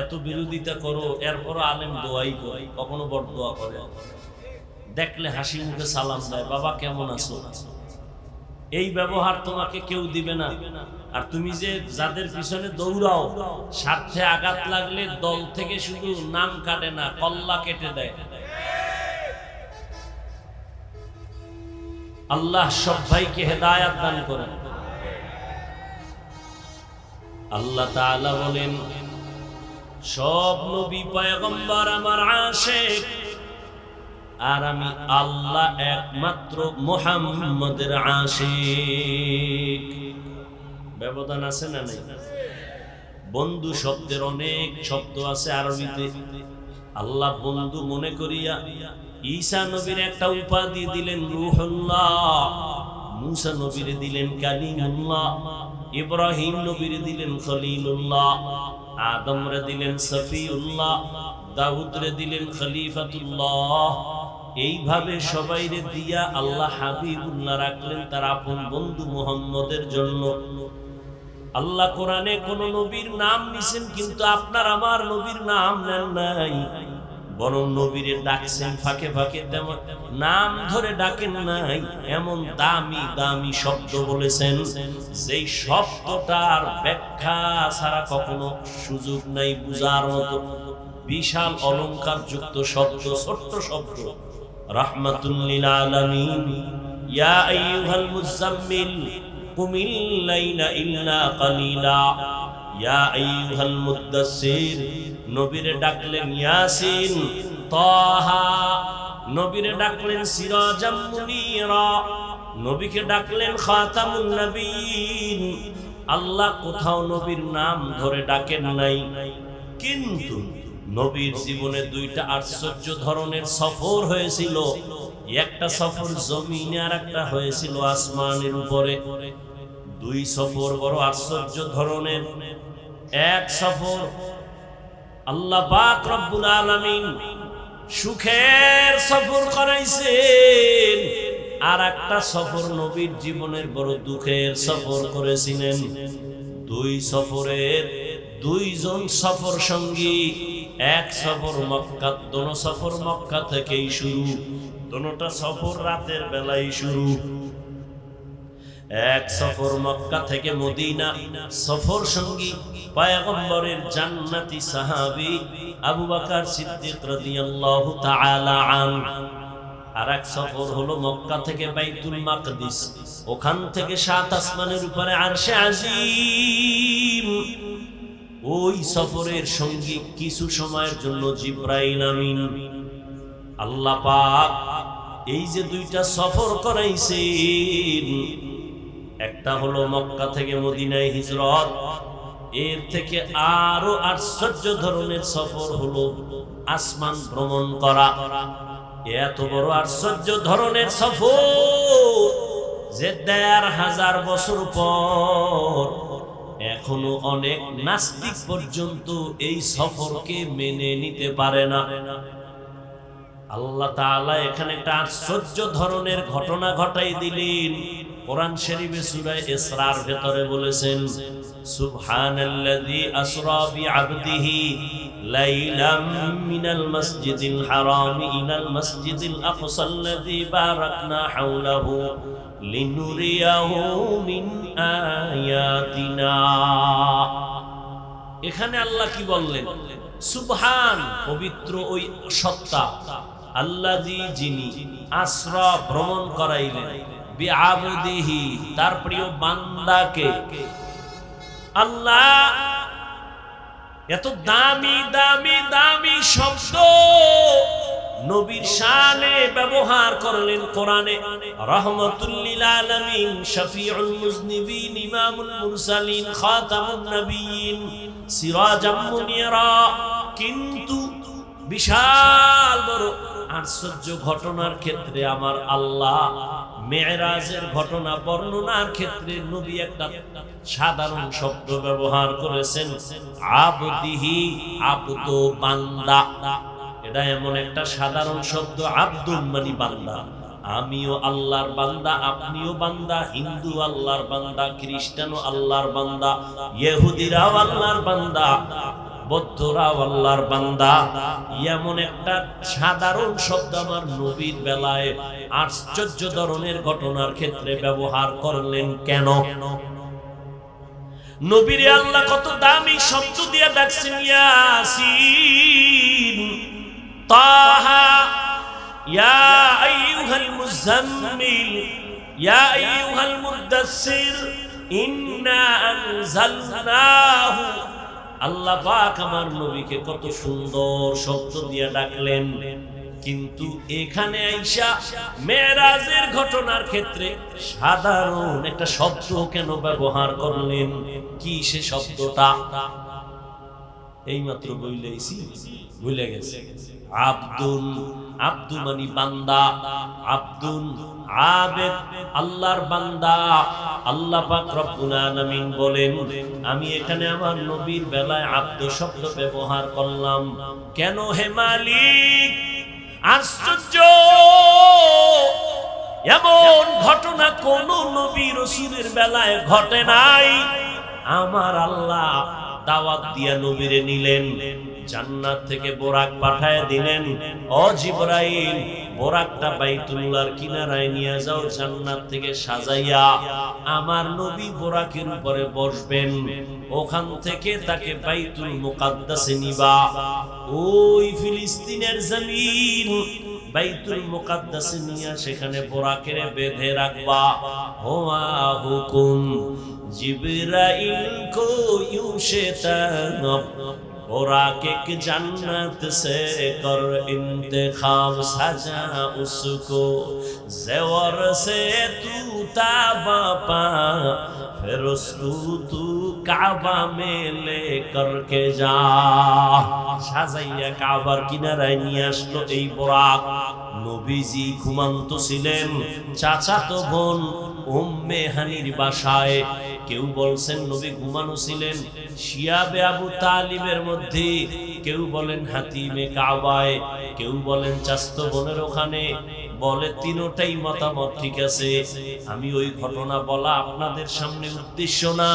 এত বিরোধিতা করো, এরপরও আলেম দোয়াই করে, কখনো বড় দোয়া করে। দেখলে হাসি মুখে সালাম দেয়, বাবা কেমন আছো। এই ব্যবহার তোমাকে কেউ দিবে না। আর তুমি যে যাদের পিছনে দৌড়াও, স্বার্থে আঘাত লাগলে দল থেকে শুধু নাম কাটে না, কল্লা কেটে দেয়। আল্লাহ সব ভাইকে হেদায়াত দান করেন। আল্লাহ তাআলা বলেন, সব নবী পয়গম্বর আমার আশিক, আর আমি আল্লাহ একমাত্র মুহাম্মদের আশিক। ব্যবধান আছে না নাই? বন্ধু শব্দের অনেক শব্দ আছে আরবিতে। আল্লাহ বন্ধু মনে করিয়া ঈসা নবীর একটা উপাধি দিলেন রূহুল্লাহ, মুসা নবীর দিলেন কালিমুল্লাহ, ইব্রাহিম নবীর দিলেন খলিলুল্লাহ, আদমরে দিলেন সফিউল্লাহ, দাউদরে দিলেন খলিফাতুল্লাহ। এইভাবে সবাইরে দিয়া আল্লাহ হাবিবুল্লাহ রাখলেন তার আপন বন্ধু মুহাম্মদের জন্য। আল্লাহ কোরআনে কোন নবীর নাম নিছেন, কিন্তু আপনার আমার নবীর নাম নেন নাই, বরং নবীরে ডাকছেন ফাঁকে ফাঁকে, তেমন নাম ধরে ডাকেন নাই। এমন দামি দামি শব্দ বলেছেন যেই শব্দটার ব্যাখ্যা ছাড়া কখনো সুযোগ নাই বুঝার মতো। বিশাল অলংকার যুক্ত শব্দ, ছোট্ট শব্দ। রাহমাতুল লিল আলামিন, ইয়া আইয়ুহাল মুযাম্মিল কুমিল লাইলা ইল্লা কালিলা, ইয়া আইয়ুহাল মুদ্দাসসির। নবীরে ডাকলেন ইয়াসিন, তাহা। নবীরে ডাকলেন সিরাজাম মুনীরা, নবীকে ডাকলেন খাতামুন নবীন। আল্লাহ কোথাও নবীর নাম ধরে ডাকেন নাই। কিন্তু নবীর জীবনে দুইটা আশ্চর্য ধরনের সফর হয়েছিল। একটা সফর জমিনে আর একটা হয়েছিল আসমানের উপরে। দুই সফর বড় আশ্চর্য ধরনের। এক সফর আল্লাহ পাক রব্বুল আলামিন সুখের সফর করাইছেন, আর একটা সফর নবীর জীবনের বড় দুঃখের সফর করেছিলেন। দুই সফরের দুইজন সফর সঙ্গী। এক সফর মক্কা, দোনো সফর মক্কা থেকেই শুরু, দোনোটা সফর রাতের বেলায় শুরু। এক সফর মক্কা থেকে মদিনা, সফর সঙ্গী পয়গম্বরের জান্নাতি সাহাবী আবু বকর সিদ্দিক রাদিয়াল্লাহু তাআলা আনহু। আর এক সফর হলো মক্কা থেকে বাইতুল মাকদিস, ওখান থেকে সাত আসমানের উপরে আরশে আজিম। ওই সফরের সঙ্গী কিছু সময়ের জন্য জিবরাইল আমিন। আল্লাহ পাক এই যে দুইটা সফর করাইছেন, একটা হলো মক্কা থেকে মদিনায় হিজরত, এর থেকে আরো আশ্চর্য ধরনের সফর হলো আসমান ভ্রমণ করা। এত বড় আশ্চর্য ধরনের সফর যে ১৫০০ বছর পর এখনো অনেক নাস্তিক পর্যন্ত এই সফরকে মেনে নিতে পারে না। আল্লাহ তাআলা এখানে একটা আশ্চর্য ধরনের ঘটনা ঘটাই দিলেন। কোরআন শরীফে সূরা ইসরার ভেতরে বলেছেন, সুবহানাল্লাযী আসরা বিআবদিহি লাইলাম মিনাল মাসজিদিল হারাম ইলাল মাসজিদিল আকসাল্লাযী বারাকনা হাওলাহু লিনুরিয়াহু মিন আয়াতিনা। এখানে আল্লাহ কি বললেন? সুবহান, পবিত্র ওই সত্তা, আল্লাযী যিনি আসরা ভ্রমণ করাইলেন, বিআবদিহি তার প্রিয় বান্দাকে। আল্লাহ এত দামি দামি দামি শব্দ নবীর শানে ব্যবহার করলেন কোরআনে। রাহমাতুল লিল আলামিন, শফিউল মুজনিবিন, ইমামুল মুরসালিন, খাতামুন নবিয়্যিন, সিরাজাম মুনীরা। কিন্তু বিশাল বড় আশ্চর্য ঘটনার ক্ষেত্রে আমার আল্লাহ মেরাজের ঘটনা বর্ণনার ক্ষেত্রে নবী একটা সাধারণ শব্দ ব্যবহার করেছেন, আবদিহি, আবদ বান্দা। এটা এমন একটা সাধারণ শব্দ, আব্দুল মানে বান্দা। আমিও আল্লাহর বান্দা, আপনিও বান্দা, হিন্দু আল্লাহর বান্দা, খ্রিস্টানও আল্লাহর বান্দা, ইহুদিরাও আল্লাহর বান্দা, বৌদ্ধরাও আল্লাহর বান্দা। এমন একটা সাধারণ শব্দ আমার নবীর বেলায় আশ্চর্য ধরনের ঘটনার ক্ষেত্রে ব্যবহার করলেন কেন? নবীরে আল্লাহ কত দামি শব্দ দিয়ে ডাকছেন, ইয়াসিন, তাহা, ইয়া আইয়ুহাল মুযাম্মিল, ইয়া আইয়ুহাল মুদ্দাসসির, ইন্না আনজালনাহু। আল্লাহ পাক আমার নবীকে কত সুন্দর শব্দ দিয়ে ডাকলেন। কিন্তু এখানে আইসা মেরাজের ঘটনার ক্ষেত্রে সাধারণ একটা শব্দ কেন ব্যবহার করলেন? কি সে শব্দটা? এইমাত্র বইলেছি, ভুলে গেছে। আব্দুল, আব্দু মানে বান্দা, আব্দুল আবেদ, আল্লাহর বান্দা। আল্লাহ পাক রব্বুল আলামিন বলেন, আমি এখানে আমার নবীর বেলায় আব্দ শব্দ ব্যবহার করলাম কেন হে মালিক? আশ্চর্য, এমন ঘটনা কোন নবী রাসূলের বেলায় ঘটে নাই। আমার আল্লাহ দাওয়াত দিয়া নবীরে নিলেন, জান্নাত থেকে বোরাক পাঠায় দিলেন, ও জিবরাইল বোরাকটা বাইতুল্লাহর কিনারায় নিয়ে যাও, জান্নাত থেকে সাজাইয়া আমার নবী বোরাকের উপরে বসবেন, ওখান থেকে তাকে বাইতুল মুকাদ্দাসে নিবা। ওই ফিলিস্তিনের জমিন বাইতুল মুকাদ্দাসে নিয়ে সেখানে বোরাকের বেঁধে রাখবা। হুয়া হুকুম জিবরাইল কো ইউ শैतान बुराक की जन्नत से कर इंतखाब, सजा उसको ज़ेवर से तू ताबा पा, फिर उसको तू काबा में ले करके जा। সাজাইয়া কাবার কিনারায় নিয়ে আসলো এই বোরাক। নবীজি ঘুমান্ত ছিলেন চাচাতো বোন উম্মে হানির বাসায়। কেউ বলছেন নবী ঘুমানো ছিলেন শিয়াবে আবু তালিবের মধ্যে, কেউ বলেন হাতিমে কাবায়, কেউ বলেন চাস্তো বোনের ওখানে। বলে তিনটাই মতামত ঠিক আছে। আমি ওই ঘটনা বলা আপনাদের সামনে উদ্দেশ্য না।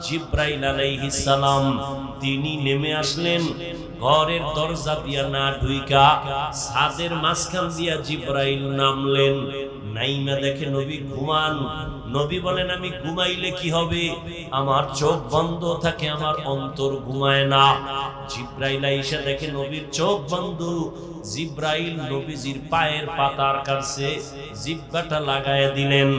জিবরাইল আলাইহিস সালাম তিনি নেমে আসলেন, ঘরের দরজা দিয়া না ঢুইকা ছাদের মাঝখান দিয়া জিবরাইল নামলেন। নাইমা দেখে নবী ঘুমান। নবী বলেন আমি ঘুমাইলে কি হবে, আমার চোখ বন্ধ থাকে, আমার অন্তর ঘুমায় না। জিবরাইল আইসা দেখে নবীর চোখ বন্ধ। জিবরাইল নবীজির পায়ের পাতার কাছে জিহ্বাটা লাগায় দিলেন।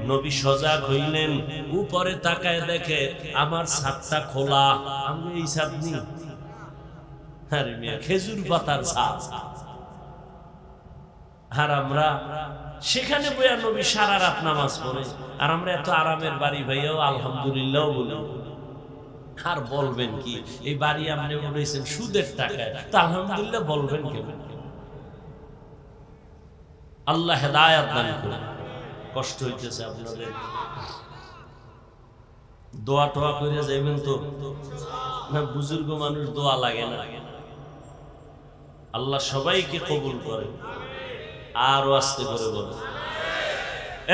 নবী সজাগ হইলেন, উপরে তাকায় দেখে আমার ছাদটা খোলা। আমি এই ছাদ নি, আরে মিয়া খেজুর পাতার ছাদ। আর আমরা সেখানে বইয়া নবী সারা রাত নামাজ পড়ে, আর আমরা এত আরামের বাড়ি ভাইয়াও আলহামদুলিল্লাহ বলি। আর বলবেন কি এই বাড়ি আপনি বলেছেন সুদের টাকায়, তা আলহামদুলিল্লাহ বলবেন কেন? আল্লাহ হেদায়েত দান করুন। কষ্ট হইতেছে আপনাদের, দোয়া টোয়া করে যাইবেন তো না? বুজুর্গ মানুষ দোয়া লাগে না। আল্লাহ সবাইকে কবুল করে। আরো আস্তে করে বলো,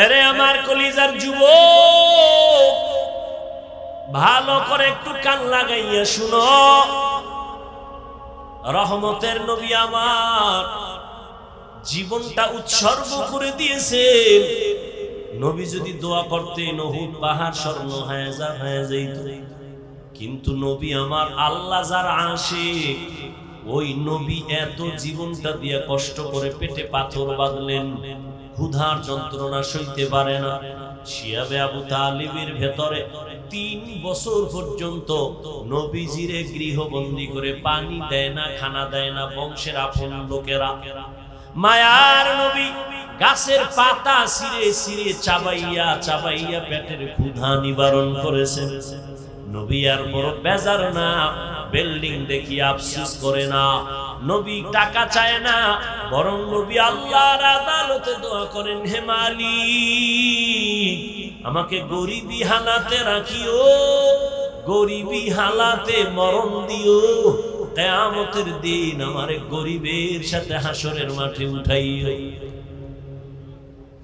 আরে আমার কলিজার যুবক, ভালো করে একটু কান লাগাইয়া শুনো। রহমতের নবী আমার জীবনটা উৎসর্গ করে দিয়েছেন। নবী যদি দোয়া করতেন উহুদ পাহাড় স্বর্ণ হয়ে যাইত। কিন্তু নবী আমার আল্লাহ যার আশিক, ওই নবী এত জীবনটা দিয়ে কষ্ট করে পেটে পাথর বাঁধলেন, ক্ষুধার যন্ত্রণা সইতে পারে না। শিয়াবে আবু তালিবের ভেতরে 3 বছর পর্যন্ত নবীজিরে গৃহবন্দী করে পানি দেয় না, খানা দেয় না বংশের আপন লোকেরা। মায়ার নবী গাছের পাতা ছিঁড়ে ছিঁড়ে চাবাইয়া চাবাইয়া পেটের ক্ষুধা নিবারণ করেছেন। নবী আর বড় বেজার না, বিল্ডিং দেখি আফসোস করে না, নবী টাকা চায় না, বরং নবী আল্লাহর আদালতে দোয়া করেন, হে মালিক আমাকে গরিবী হালাতে রাখিও, গরিবী হালাতে মরণ দিও, কিয়ামতের দিন আমারে গরিবের সাথে হাসরের মাঠে উঠাইও।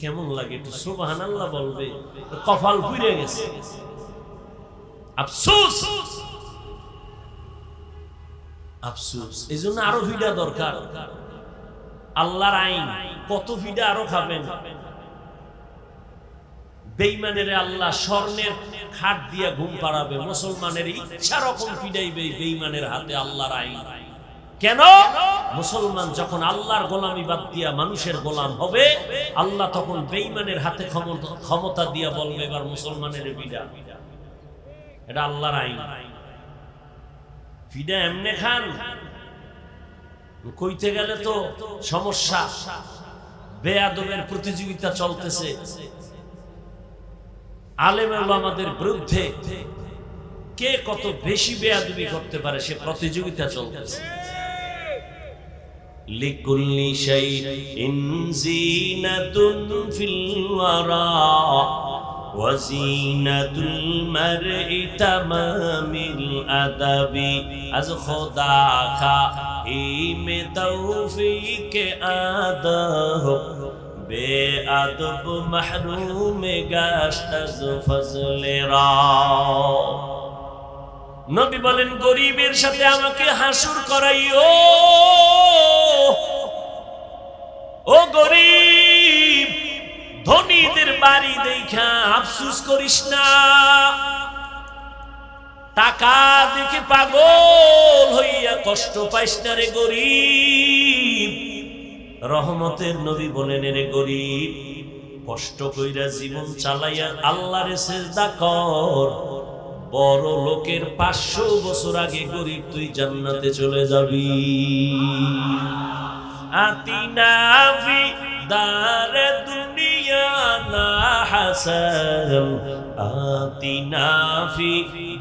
কেমন লাগে একটু সুবহানাল্লাহ বলবে, কপাল পুড়ে গেছে। আফসোস আফসোস। এই জন্য আরো ভিডা দরকার। আল্লাহর আইন কত ভিডা আরো খাবেন। বেঈমানের আল্লাহ স্বর্ণের খাট দিয়া ঘুম পাড়াবে, মুসলমানের ইচ্ছা রকম পিডাইবে বেঈমানের হাতে আল্লাহর আইন। কেন? মুসলমান যখন আল্লাহর গোলামি বাদ দিয়া মানুষের গোলাম হবে, আল্লাহ তখন বেঈমানের হাতে ক্ষমতা দিয়া বলবে এবার মুসলমানের পিডা। এটা আল্লাহর আইন। পিডা এমনে খান, কইতে গেলে তো সমস্যা। বেয়াদবের প্রতিযোগিতা চলতেছে, আলেম ওলামাদের বিরুদ্ধে কে কত বেশি বেয়াদবি করতে পারে সে প্রতিযোগিতা চলতেছে। লিকুল্লি শাইইন জিনাতুন ফিল ওয়ারা ওয়া জিনাতুল মারই তামামিল আদাবি আজ খোদা খাইমে তৌফিকে আদব বেআদব মাহরুম গাশত আজ ফজলে রা। নবী বলেন গরিবের সাথে আমাকে হাসর করাইও। ও গরিব, ধনীদের বাড়ি দেখা আফসোস করিস না, টাকা দেখে পাগল হইয়া কষ্ট পাইস না রে গরিব। রহমতের নবী বলেন রে গরিব, কষ্ট কইরা জীবন চালাইয়া আল্লাহরে সিজদা কর, বড় লোকের 500 বছর আগে গরিব তুই জান্নাতে চলে যাবি। আতিনা ফি দারে দুনিয়া না হাসান, আতিনা ফি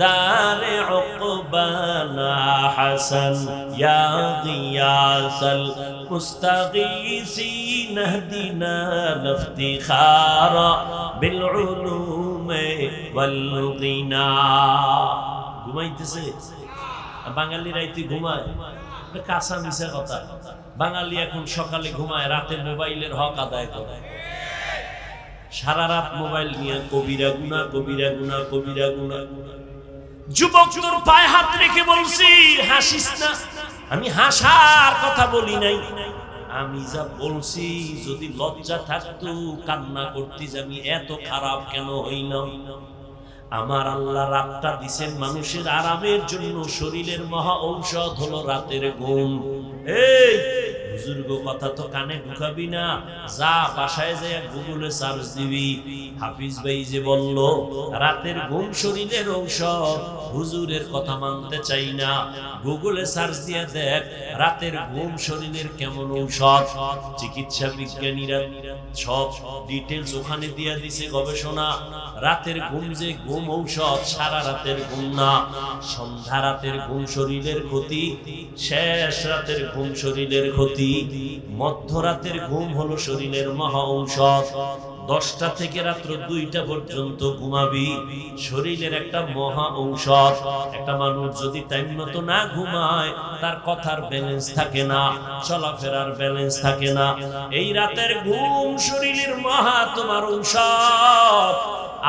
দারে উকবা না হাসান, ইয়া গিয়াসাল মুস্তাগীসিন ইহদিনা ইফতিখারা বিল উলুমে ওয়াল গিনা। ঘুমাইতেছে বাঙালি, রাইতে ঘুমায়, কাঁচা মিশা কথা। বাঙালি এখন সকালে ঘুমায়, রাতে মোবাইলের হক আদায় করে, সারা রাত মোবাইল নিয়ে কবিরা গুনাহ, কবিরা গুনাহ, কবিরা গুনাহ। যুবক তোর পায়ে হাত রেখে বলছি হাসিস না। আমি হাসার কথা বলি নাই, আমি যা বলছি যদি লজ্জা থাকতো কান্না করতি যে আমি এত খারাপ কেন হইলাম। আমার আল্লাহ রাতটা দিছেন মানুষের আরামের জন্য, শরীরের মহা ঔষধ হলো রাতের ঘুম। এই বুজুর্গ কথা তো কানে ঢুকাবি না, যা বাসায় যায় গুগলে সার্চ দিবি। হাফিজ ভাই যে বলল রাতের ঘুম শরীরের ঔষধ, হুজুরের কথা মানতে চাই না, গুগলে সার্চ দিয়ে দেখ রাতের ঘুম শরীরের কেমন ঔষধ। চিকিৎসা বিজ্ঞানীরা সব ডিটেলস ওখানে দিয়ে দিছে গবেষণা। রাতের ঘুম যে ঘুম ঔষধ, সারা রাতের ঘুম না। সন্ধ্যা রাতের ঘুম শরীরের ক্ষতি, শেষ রাতের ঘুম শরীরের ক্ষতি, মধ্যরাতের ঘুম হলো শরীরের মহা ঔষধ। 10টা থেকে রাত্র 2টা পর্যন্ত ঘুমাবি, শরীরের একটা মহা ঔষধ। একটা মানুষ যদি টাইম মতো না ঘুমায়, তার কথার ব্যালেন্স থাকে না, চলাফেরার ব্যালেন্স থাকে না। এই রাতের ঘুম শরীরের মহা তোমার ঔষধ।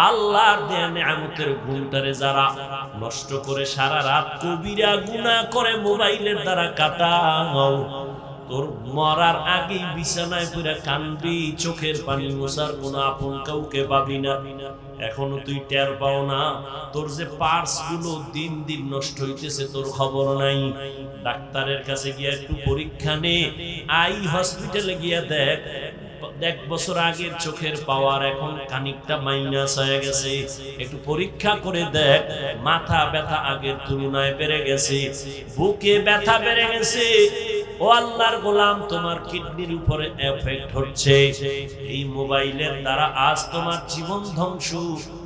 আল্লাহর দেয়া নিয়ামতের ঘুমটারে যারা নষ্ট করে সারা রাত কবিরা গুনাহ করে মোবাইলের দ্বারা কাটাও, তোর মরার আগেই বিছানায় পড়ে কানবি, চোখের পানি মোছার কোনো আপন কাউকে পাবি না। এখনো তুই টের পাও না তোর যে পার্স গুলো দিন দিন নষ্ট হইতেছে, তোর খবর নাই। ডাক্তারের কাছে গিয়ে একটু পরীক্ষা নে, আই হসপিটালে গিয়া দেখ 1 বছর আগের চোখের পাওয়ার এখন খানিকটা মাইনাস হয়ে গেছে। একটু পরীক্ষা করে দেখ, মাথা ব্যথা আগের তুলনায় বেড়ে গেছে, বুকে ব্যথা বেড়ে গেছে। ও আল্লাহর গোলাম, তোমার কিডনির উপরে এফেক্ট হচ্ছে। এই মোবাইলের দ্বারা আজ তোমার জীবন ধ্বংস,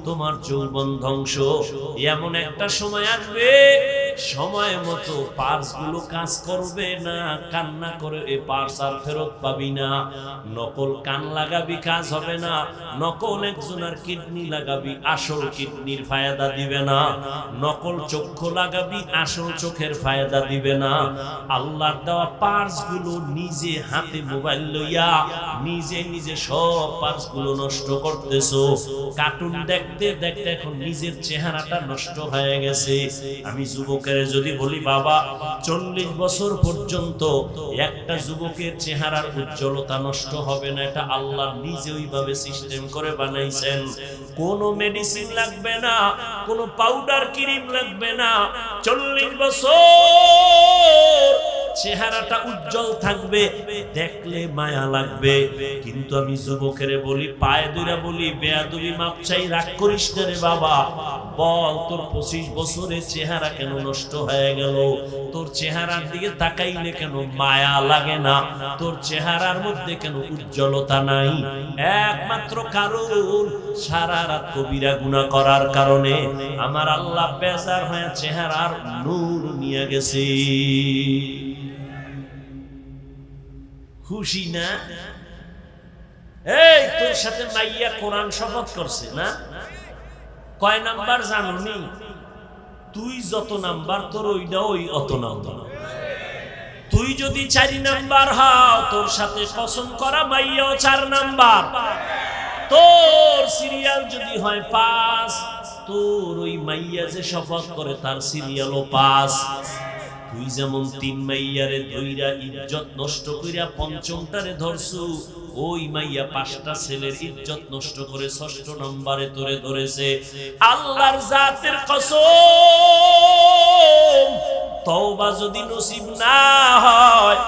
তোমার যৌবন ধ্বংস। এমন একটা সময় আসবে, সময় মতো পার্স গুলো কাজ করবে না, কান্না করে এই পার্স আর ফেরত পাবি না। নকল কান লাগাবি, কাজ হবে না। নকল একজনের কিডনি লাগাবি, আসল কিডনির ফায়দা দিবে না। নকল চক্ষু লাগাবি, আসল চোখের ফায়দা দিবে না। আল্লাহর দেওয়া পার্স গুলো নিজে হাতে মোবাইল লইয়া নিজে নিজে সব পার্স গুলো নষ্ট করতেছো। কার্টুন দেখতে দেখতে এখন নিজের চেহারাটা নষ্ট হয়ে গেছে। আমি যুবকের যদি বলি বাবা 40 বছর পর্যন্ত একটা যুবকের চেহারার উজ্জ্বলতা নষ্ট হবে না, এটা আল্লাহ নিজে ওইভাবে সিস্টেম করে বানাইছেন। কোনো মেডিসিন লাগবে না, কোনো পাউডার ক্রিম লাগবে না। 40 বছর চেহারাটা উজ্জ্বল থাকবে, দেখলে মায়া লাগবে। কিন্তু আমি যুবকের বলি, পায়ে ধরে বলি, বেয়াদবি মাপ চাই, রাগ করিস না রে বাবা। বল তোর 25 বছরের চেহারা কেন নষ্ট হয়ে গেল? তোর চেহারার দিকে তাকাইলে কেন মায়া লাগে না? তোর চেহারার মধ্যে কেন উজ্জ্বলতা নাই? একমাত্র কারণ সারা রাত কবিরা গুনাহ করার কারণে আমার আল্লাহ বেজার হয়ে চেহারার নূর নিয়ে গেছে। খুশি না? এই তোর সাথে মাইয়া কোরআন শপথ করছে না? কয় নাম্বার জানুনি? তুই যত নাম্বার তোর ওইটা ওই অত নাম্বার। তুই যদি 4 নাম্বার হও, তোর সাথে কসম করা মাইয়াও 4 নাম্বার। তোর সিরিয়াল যদি হয় 5, তোর ওই মাইয়া যে শপথ করে তার সিরিয়ালও 5। তুই যেমন 3 মাইয়ারে ধইরা ইজ্জত নষ্ট কইরা পঞ্চমটারে ধরছু, ওই মাইয়া 5টা ছেলের ইজ্জত নষ্ট করে 6ষ্ঠ নম্বরে তোরে ধরেছে। আল্লাহর জাতের কসম, তওবা যদি নসিব না হয়,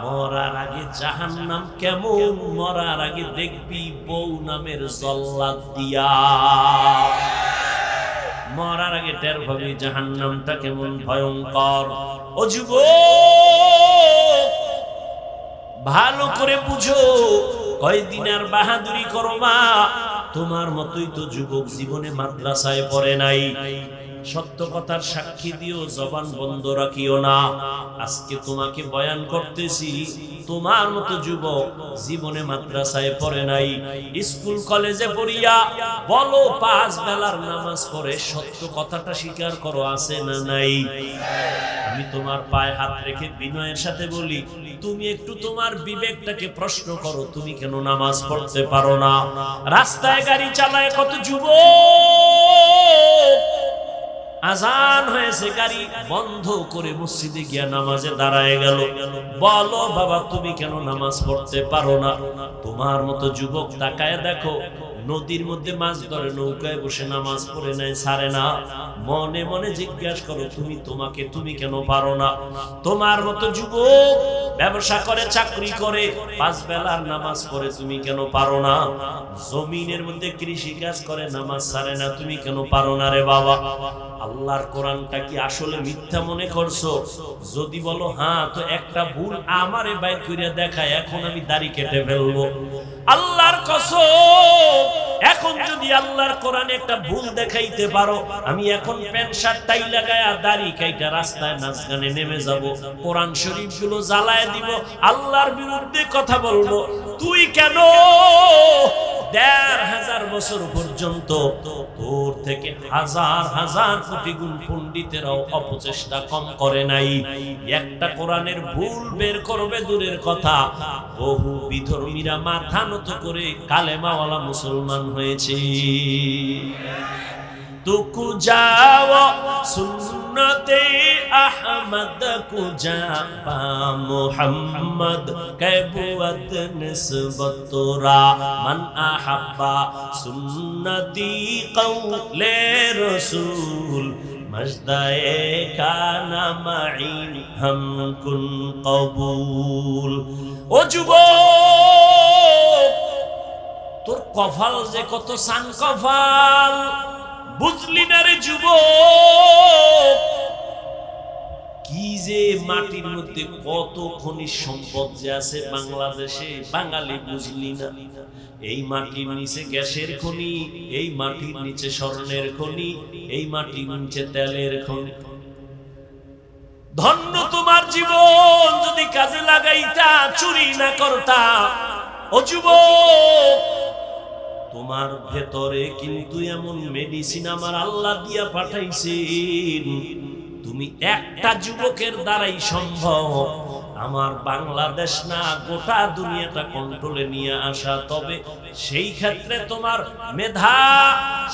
মরার আগে জাহান্নাম কেমন, মরার আগে দেখবি বউ নামের জল্লাদ দিয়া। মরার আগে টের পাবি জাহান্নামটা কেমন ভয়ঙ্কর। ও যুবক, ভালো করে বুঝো, কয়দিন আর বাহাদুরি করো মা। তোমার মতোই তো যুবক জীবনে মাদ্রাসায় পড়ে নাই। সত্য কথার সাক্ষী দিও, জবান বন্ধ রাখিও না। আজকে তোমাকে বয়ান করতেছি, তোমার মতো যুবক জীবনে মাদ্রাসায় পড়ে নাই, স্কুল কলেজে পড়িয়া বলো 5 বেলার নামাজ পড়ে, সত্য কথাটা স্বীকার করো, আছে না নাই? আমি তোমার পায়ে হাত রেখে বিনয়ের সাথে বলি, তুমি একটু তোমার বিবেকটাকে প্রশ্ন করো, তুমি কেন নামাজ পড়তে পারো না? রাস্তায় গাড়ি চালায় কত যুবক, আজান হয়েছে, গাড়ি বন্ধ করে মসজিদে গিয়া নামাজে দাঁড়ায় গেল। বলো বাবা, তুমি কেন নামাজ পড়তে পারো না? তোমার মতো যুবক তাকায় দেখো, নদীর মধ্যে মাছ ধরে, নৌকায় বসে নামাজ পড়ে নেয়, ছাড়ে না। মনে মনে জিজ্ঞাসা করো, তুমি কেন পারো না? তোমার মতো যুবক ব্যবসা করে, চাকরি করে, 5 বেলার নামাজ পড়ে, তুমি কেন পারো না? জমিনের মধ্যে কৃষি কাজ করে, নামাজ ছাড়ে না, তুমি কেন পারো না রে বাবা? আল্লাহর কোরআনটা কি আসলে মিথ্যা মনে করছো? যদি বলো হ্যাঁ, তো একটা ভুল আমারে বাইর করে দেখায়, এখন আমি দাড়ি কেটে ফেলবো। আল্লাহর কসম, এখন যদি আল্লাহর কোরআনে একটা ভুল দেখাইতে পারো, আমি এখন প্যান্ট শার্ট টাই লাগায়া দাড়ি কাইটা রাস্তায় নাচ গানে নেমে যাব, কোরআন শরীফ গুলো জ্বালায় দিব, আল্লাহর বিরুদ্ধে কথা বলবো। তুই কেন 1500 বছর পর্যন্ত তোর থেকে হাজার কোটি গুণ পণ্ডিতেরাও অপচেষ্টা কম করে নাই। একটা কোরআনের ভুল বের করবে দূরের কথা, বহু বিধর্মীরা মাথা নত করে কালেমাওয়ালা মুসলমান হয়েছে। तुकु जाओ सुन्नते अहमद कुजा पा मुहम्मद कैबुअत निस्बत तोरा मन अहब्बा सुन्नती कौले रसूल मजदाए काना माइन हम कुन कबूल। ओ যুবক, তোর কপাল যে কত সান কপাল, বুঝলি না রে যুবক? কি যে মাটির মধ্যে কত খনিজ সম্পদ যে আছে বাংলাদেশে, বাঙালি বুঝলি না? এই মাটির নিচে গ্যাসের খনি, এই মাটির নিচে স্বর্ণের খনি, এই মাটির নিচে তেলের খনি। ধন্য তোমার জীবন যদি কাজে লাগাইতা, চুরি না করতা। ও যুবক, তোমার ভেতরে কিন্তু এমন মেডিসিন আমার আল্লাহ দিয়া পাঠাইছেন, তুমি একটা যুবকের দ্বারাই সম্ভব আমার বাংলাদেশ না গোটা দুনিয়াটা কন্ট্রোলে নিয়ে আসা। তবে সেই ক্ষেত্রে তোমার মেধা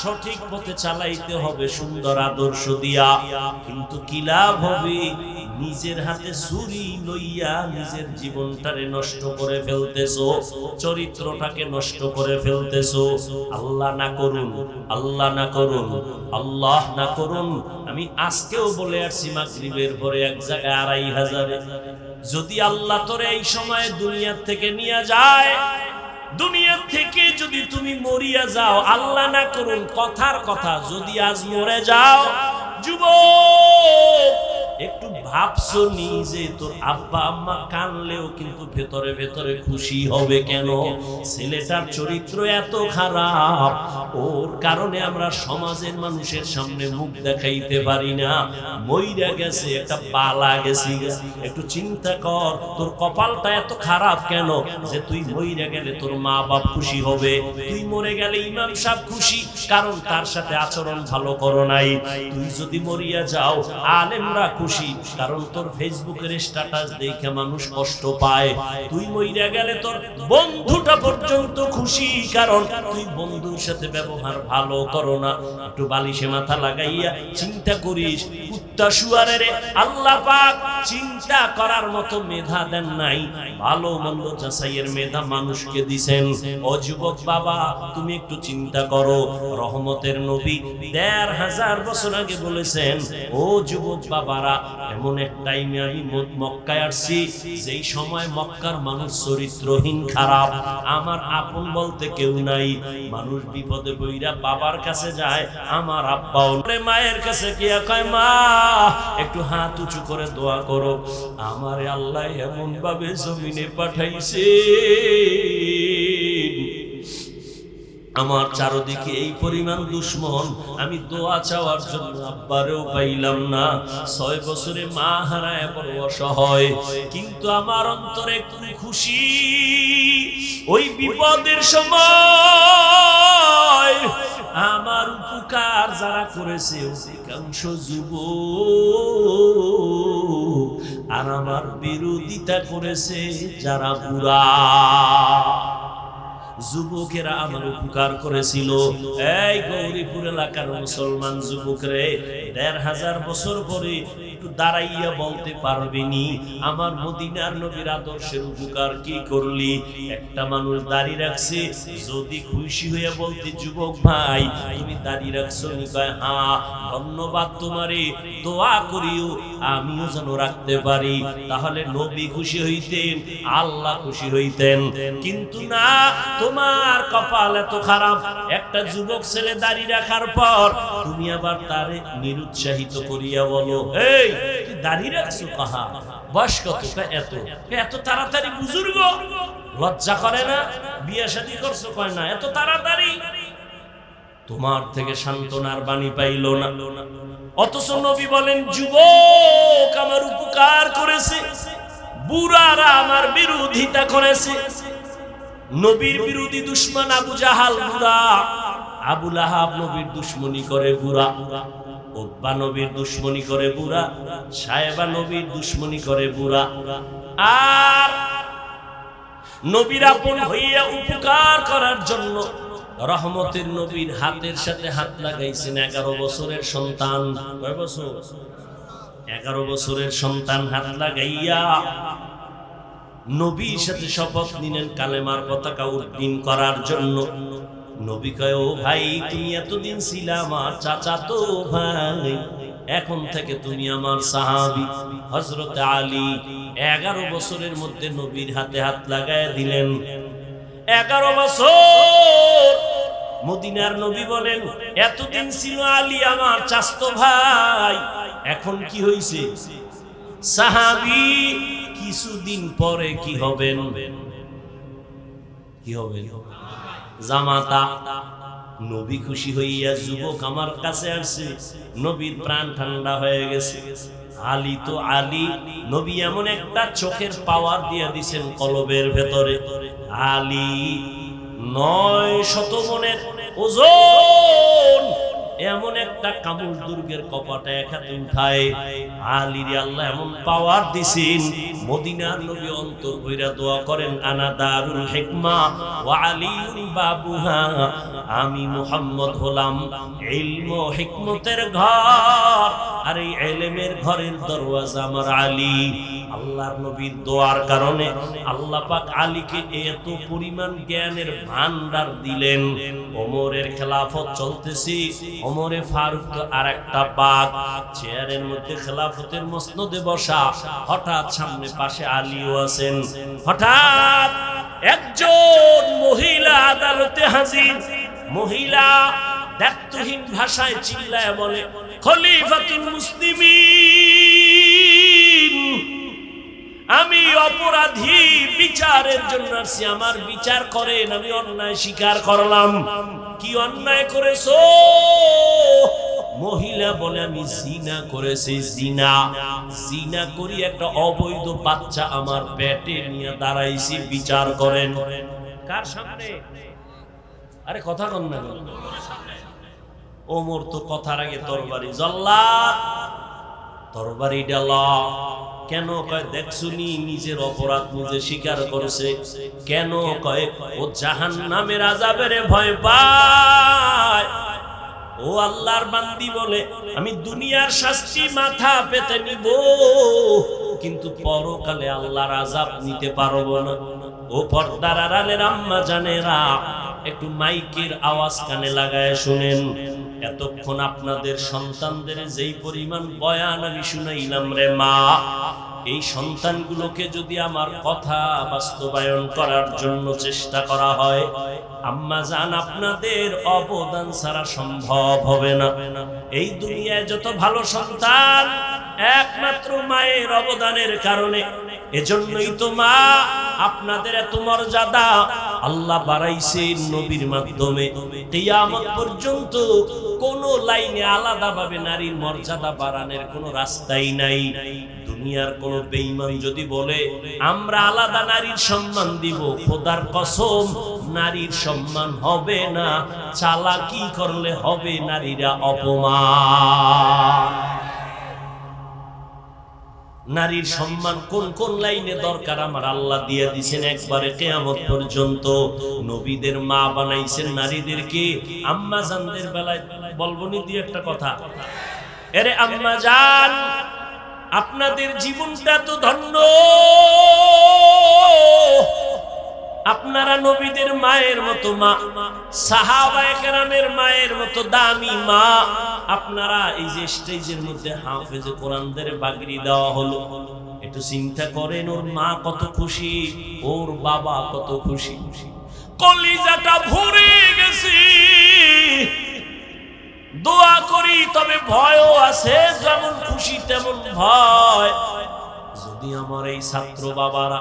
সঠিক পথে চালাইতে হবে, সুন্দর আদর্শ দিয়া। কিন্তু কি লাভ হবে নিজের হাতে ছুরি লইয়া নিজের জীবনটারে নষ্ট করে ফেলতেছো, চরিত্রটাকে নষ্ট করে ফেলতেছো। আল্লাহ না করুন, আল্লাহ না করুন, আল্লাহ না করুন। আমি আজকেও বলে আসছি, মাগরিবের পরে এক জায়গায় 2500 যদি আল্লাহ তোরে এই সময়ে দুনিয়া থেকে নিয়ে যায়, দুনিয়া থেকে যদি তুমি মরিয়া যাও, আল্লাহ না করুন, কথার কথা যদি আজ মরে যাও, যুবক একটু ভাবছো নিজে, তোর আব্বা আম্মা কানলেও কিন্তু ভেতরে ভেতরে খুশি হবে। কেন? ছেলেটার চরিত্র এত খারাপ, ওর কারণে আমরা সমাজের মানুষের সামনে মুখ দেখাইতে পারি না। মইরা গেছে, একটা বালা গেছি। একটু চিন্তা কর, তোর কপালটা এত খারাপ কেন যে তুই মইরা গেলে তোর মা বাপ খুশি হবে, তুই মরে গেলে ইমাম সাহেব খুশি, কারণ তার সাথে আচরণ ভালো করো নাই। তুই যদি মরিয়া যাও, আলেমরা খুশি, কারণ তোর ফেসবুকের স্ট্যাটাস দেখে মানুষ কষ্ট পায়। তুই মইরা গেলে তোর বন্ধুটা পর্যন্ত খুশি, কারণ তুই বন্ধুর সাথে ব্যবহার ভালো করো না। একটু বালিশে মাথা লাগাইয়া চিন্তা করিস, কুত্তা শুয়ারের আল্লাহ পাক চিন্তা করার মতো মেধা দেন নাই, ভালো মন্দ যাচাইয়ের মেধা মানুষকে দিছেন। ও যুবক বাবা, তুমি একটু চিন্তা করো, রহমতের নবী ১৫০০ বছর আগে বলেছেন, ও যুবক বাবারা, এমন এক টাইমে আমি মক্কায় আসছি যেই সময় মক্কার মানুষ চরিত্রহীন, খারাপ, আমার আপন বলতে কেউ নাই। মানুষ বিপদে পইরা বাবার কাছে যায়, আমার আব্বাও মায়ের কাছে গিয়া কয়, মা একটু হাত উঁচু করে দোয়া করো, আমারে আল্লাহ এমন ভাবে জমিনে পাঠাইছে, আমার চারদিকে এই পরিমাণ দুশ্মন, আমি দোয়া চাওয়ার জন্য আব্বারেও পাইলাম না। ৬ বছরে মা হারায় বড় অসহায়, কিন্তু আমার অন্তরে খুশি। ওই বিপদের সময় আমার উপকার যারা করেছে অধিকাংশ যুবক, আর আমার বিরোধিতা করেছে যারা বুড়া। যুবকেরা আমার উপকার করেছিল। এই গৌরীপুর এলাকার মুসলমান যুবকরে ১৫০০ বছর পরে একটু দাঁড়াইয়া বলতে পারবেনি আমার মদিনার নবীর আদর্শের উপকার কি করলি? একটা মানুষ দাড়ি রাখছে, যদি খুশি হয়ে বলতে, যুবক ভাই তুমি দাড়ি রাখছো নি? কয় হ্যাঁ, ধন্যবাদ তোমারে, দোয়া করিও আমিও যেন রাখতে পারি। তাহলে নবী খুশি হইতেন, আল্লাহ খুশি হইতেন। কিন্তু না, তোমার কপাল এত খারাপ, একটা যুবক ছেলে দাড়ি রাখার পর তুমি আবার তারে নিরুৎসাহিত করিয়া বলো, এই তুই দাড়ি রাখছো কাহা, বয়স কত? এত এত তাড়াতাড়ি বুজুর্গ, লজ্জা করে না? বিয়ে শাদী করছো? কয় না। এত তাড়াতাড়ি? তোমার থেকে সান্ত্বনার বাণী পাইল না। অথচ নবী বলেন, যুবক আমার উপকার করেছে, বুড়ারা আমার বিরোধিতা করেছে। নবীর বিরোধী দুশমন আবু জাহাল বুড়া, আবু লাহাব নবীর দুশমনি করে বুড়া, উতবা নবীর দুশমনি করে বুড়া, সায়েবা নবীর দুশমনি করে বুড়া। আর নবীর আপন হইয়া উপকার করার জন্য রহমতের নবীর হাতের সাথে হাত লাগাইছেন ১১ বছরের সন্তান। কয় বছর? ১১ বছরের সন্তান হাত লাগাইয়া নবীর সাথে শপথ নিলেন কালেমার পতাকা উড্ডীন করার জন্য। নবী কয়, ও ভাই, তুমি এতদিন ছিলা আমার চাচাতো ভাই, এখন থেকে তুমি আমার সাহাবী। হযরত আলী ১১ বছরের মধ্যে নবীর হাতে হাত লাগায় দিলেন। ১১ বছর মদিনার নবী বলেন, এতদিন ছিল আলী আমার চাচতো ভাই, এখন কি হইছে? সাহাবী। কিছুদিন পরে কি হবেন? কি হবেন? জামাতা। নবী খুশি হইয়া, যুবক আমার কাছে আসছে, নবীর প্রাণ ঠান্ডা হয়ে গেছে। আলী তো আলী, নবী এমন একটা চোখের পাওয়ার দিয়া দিছেন কলবের ভেতরে। আলী ৯০০ মনের ওজন, এমন একটা কামুল দুর্গের কপাটা এক হাতে উঠায়। আলীর আল্লাহ এমন পাওয়ার দিছেন, মদিনার নবী অন্তর কইরা দোয়া করেন, আনা দারুল হিকমা ওয়া আলীউন বাবুহা, আমি মুহাম্মদ হলাম ইলম ও হিকমতের ঘর, আর এই ইলমের ঘরের দরওয়াজা আমার আলী। আল্লাহর নবীর দোয়ার কারণে আল্লাহ পাক আলীকে এত পরিমাণ জ্ঞানের ভান্ডার দিলেন। ওমরের খেলাফত চলতেছে, ওমরে ফারুক তো আরেকটা বাঘ, চেয়ারের মধ্যে খেলাফতের মসনদে বসা, হঠাৎ সামনে পাশে আলীও আছেন। হঠাৎ একজন মহিলা আদালতে হাজির। মহিলা দায়িত্বহীন ভাষায় চিল্লায় বলে, খলিফাতুল মুসলিমিন, আমি অপরাধী, বিচারের জন্য আসছি, আমার বিচার করেন, আমি অন্যায় স্বীকার করলাম। কি অন্যায় করেছো? মহিলা বলে, আমি জিনা করেছি। জিনা জিনা করি একটা অবৈধ বাচ্চা আমার পেটে নিয়ে দাঁড়াইছি, বিচার করেন। কার সামনে? আরে কথা কন না। ওমর তো কথার আগে তরবারি। জল্লাদ তরবারি ডালা কেন কয় দেখছুনি নিজের অপরাধ নিজে স্বীকার করেছে কেন কয় ও জাহান্নামের আযাবের ভয় পায় ও আল্লাহর বান্দি বলে আমি দুনিয়ার শাস্তি মাথা পেতে নিব কিন্তু পরকালে আল্লাহর আযাব নিতে পারবো না ও পর্দার আড়ালের আম্মা জানেরা একটু মাইকের আওয়াজ কানে লাগায় শুনেন এতক্ষণ আপনাদের সন্তানদের যেই পরিমাণ বয়ান আমি শুনাইলাম রে মা এই সন্তানগুলোকে যদি আমার কথা বাস্তবায়ন করার জন্য চেষ্টা করা হয় আম্মা জান আপনাদের অবদান ছাড়া সম্ভব হবে না এই দুনিয়ায় যত ভালো সন্তান একমাত্র মায়ের অবদানের কারণে এজন্যই তো মা আপনাদের এত মর্যাদা আল্লাহ বাড়াইছে নবীর মাধ্যমে কিয়ামত পর্যন্ত কোন লাইনে আলাদাভাবে নারীর মর্যাদা বাড়ানোর কোনো রাস্তাই নাই দুনিয়ার কোন বেঈমান যদি বলে আমরা আলাদা নারীর সম্মান দিব খোদার কসম নারীর সম্মান হবে না চালাকি করলে হবে নারীরা অপমান নারীর সম্মান কোন কোন লাইনে দরকার আমার আল্লাহ দিয়ে দিয়েছেন একবারে কিয়ামত পর্যন্ত নবীদের মা বানাইছেন নারীদেরকে আম্মা জানদের বেলায় বলবনি দিয়ে একটা কথা আরে আম্মা জান আপনাদের জীবনটা তো ধন্য আপনারা নবীদের মায়ের মতো মা সাহাবায়ে কেরামের মায়ের মতো দামি মা আপনারা এই যে স্টেজের মধ্যে হাফেজে কোরআনদের বাগড়ি দেওয়া হলো একটু চিন্তা করেন ওর মা কত খুশি ওর বাবা কত খুশি কলিজাটা ভরে গেছে দোয়া করি তবে ভয়ও আছে যেমন খুশি তেমন ভয় যদি আমার এই ছাত্র বাবারা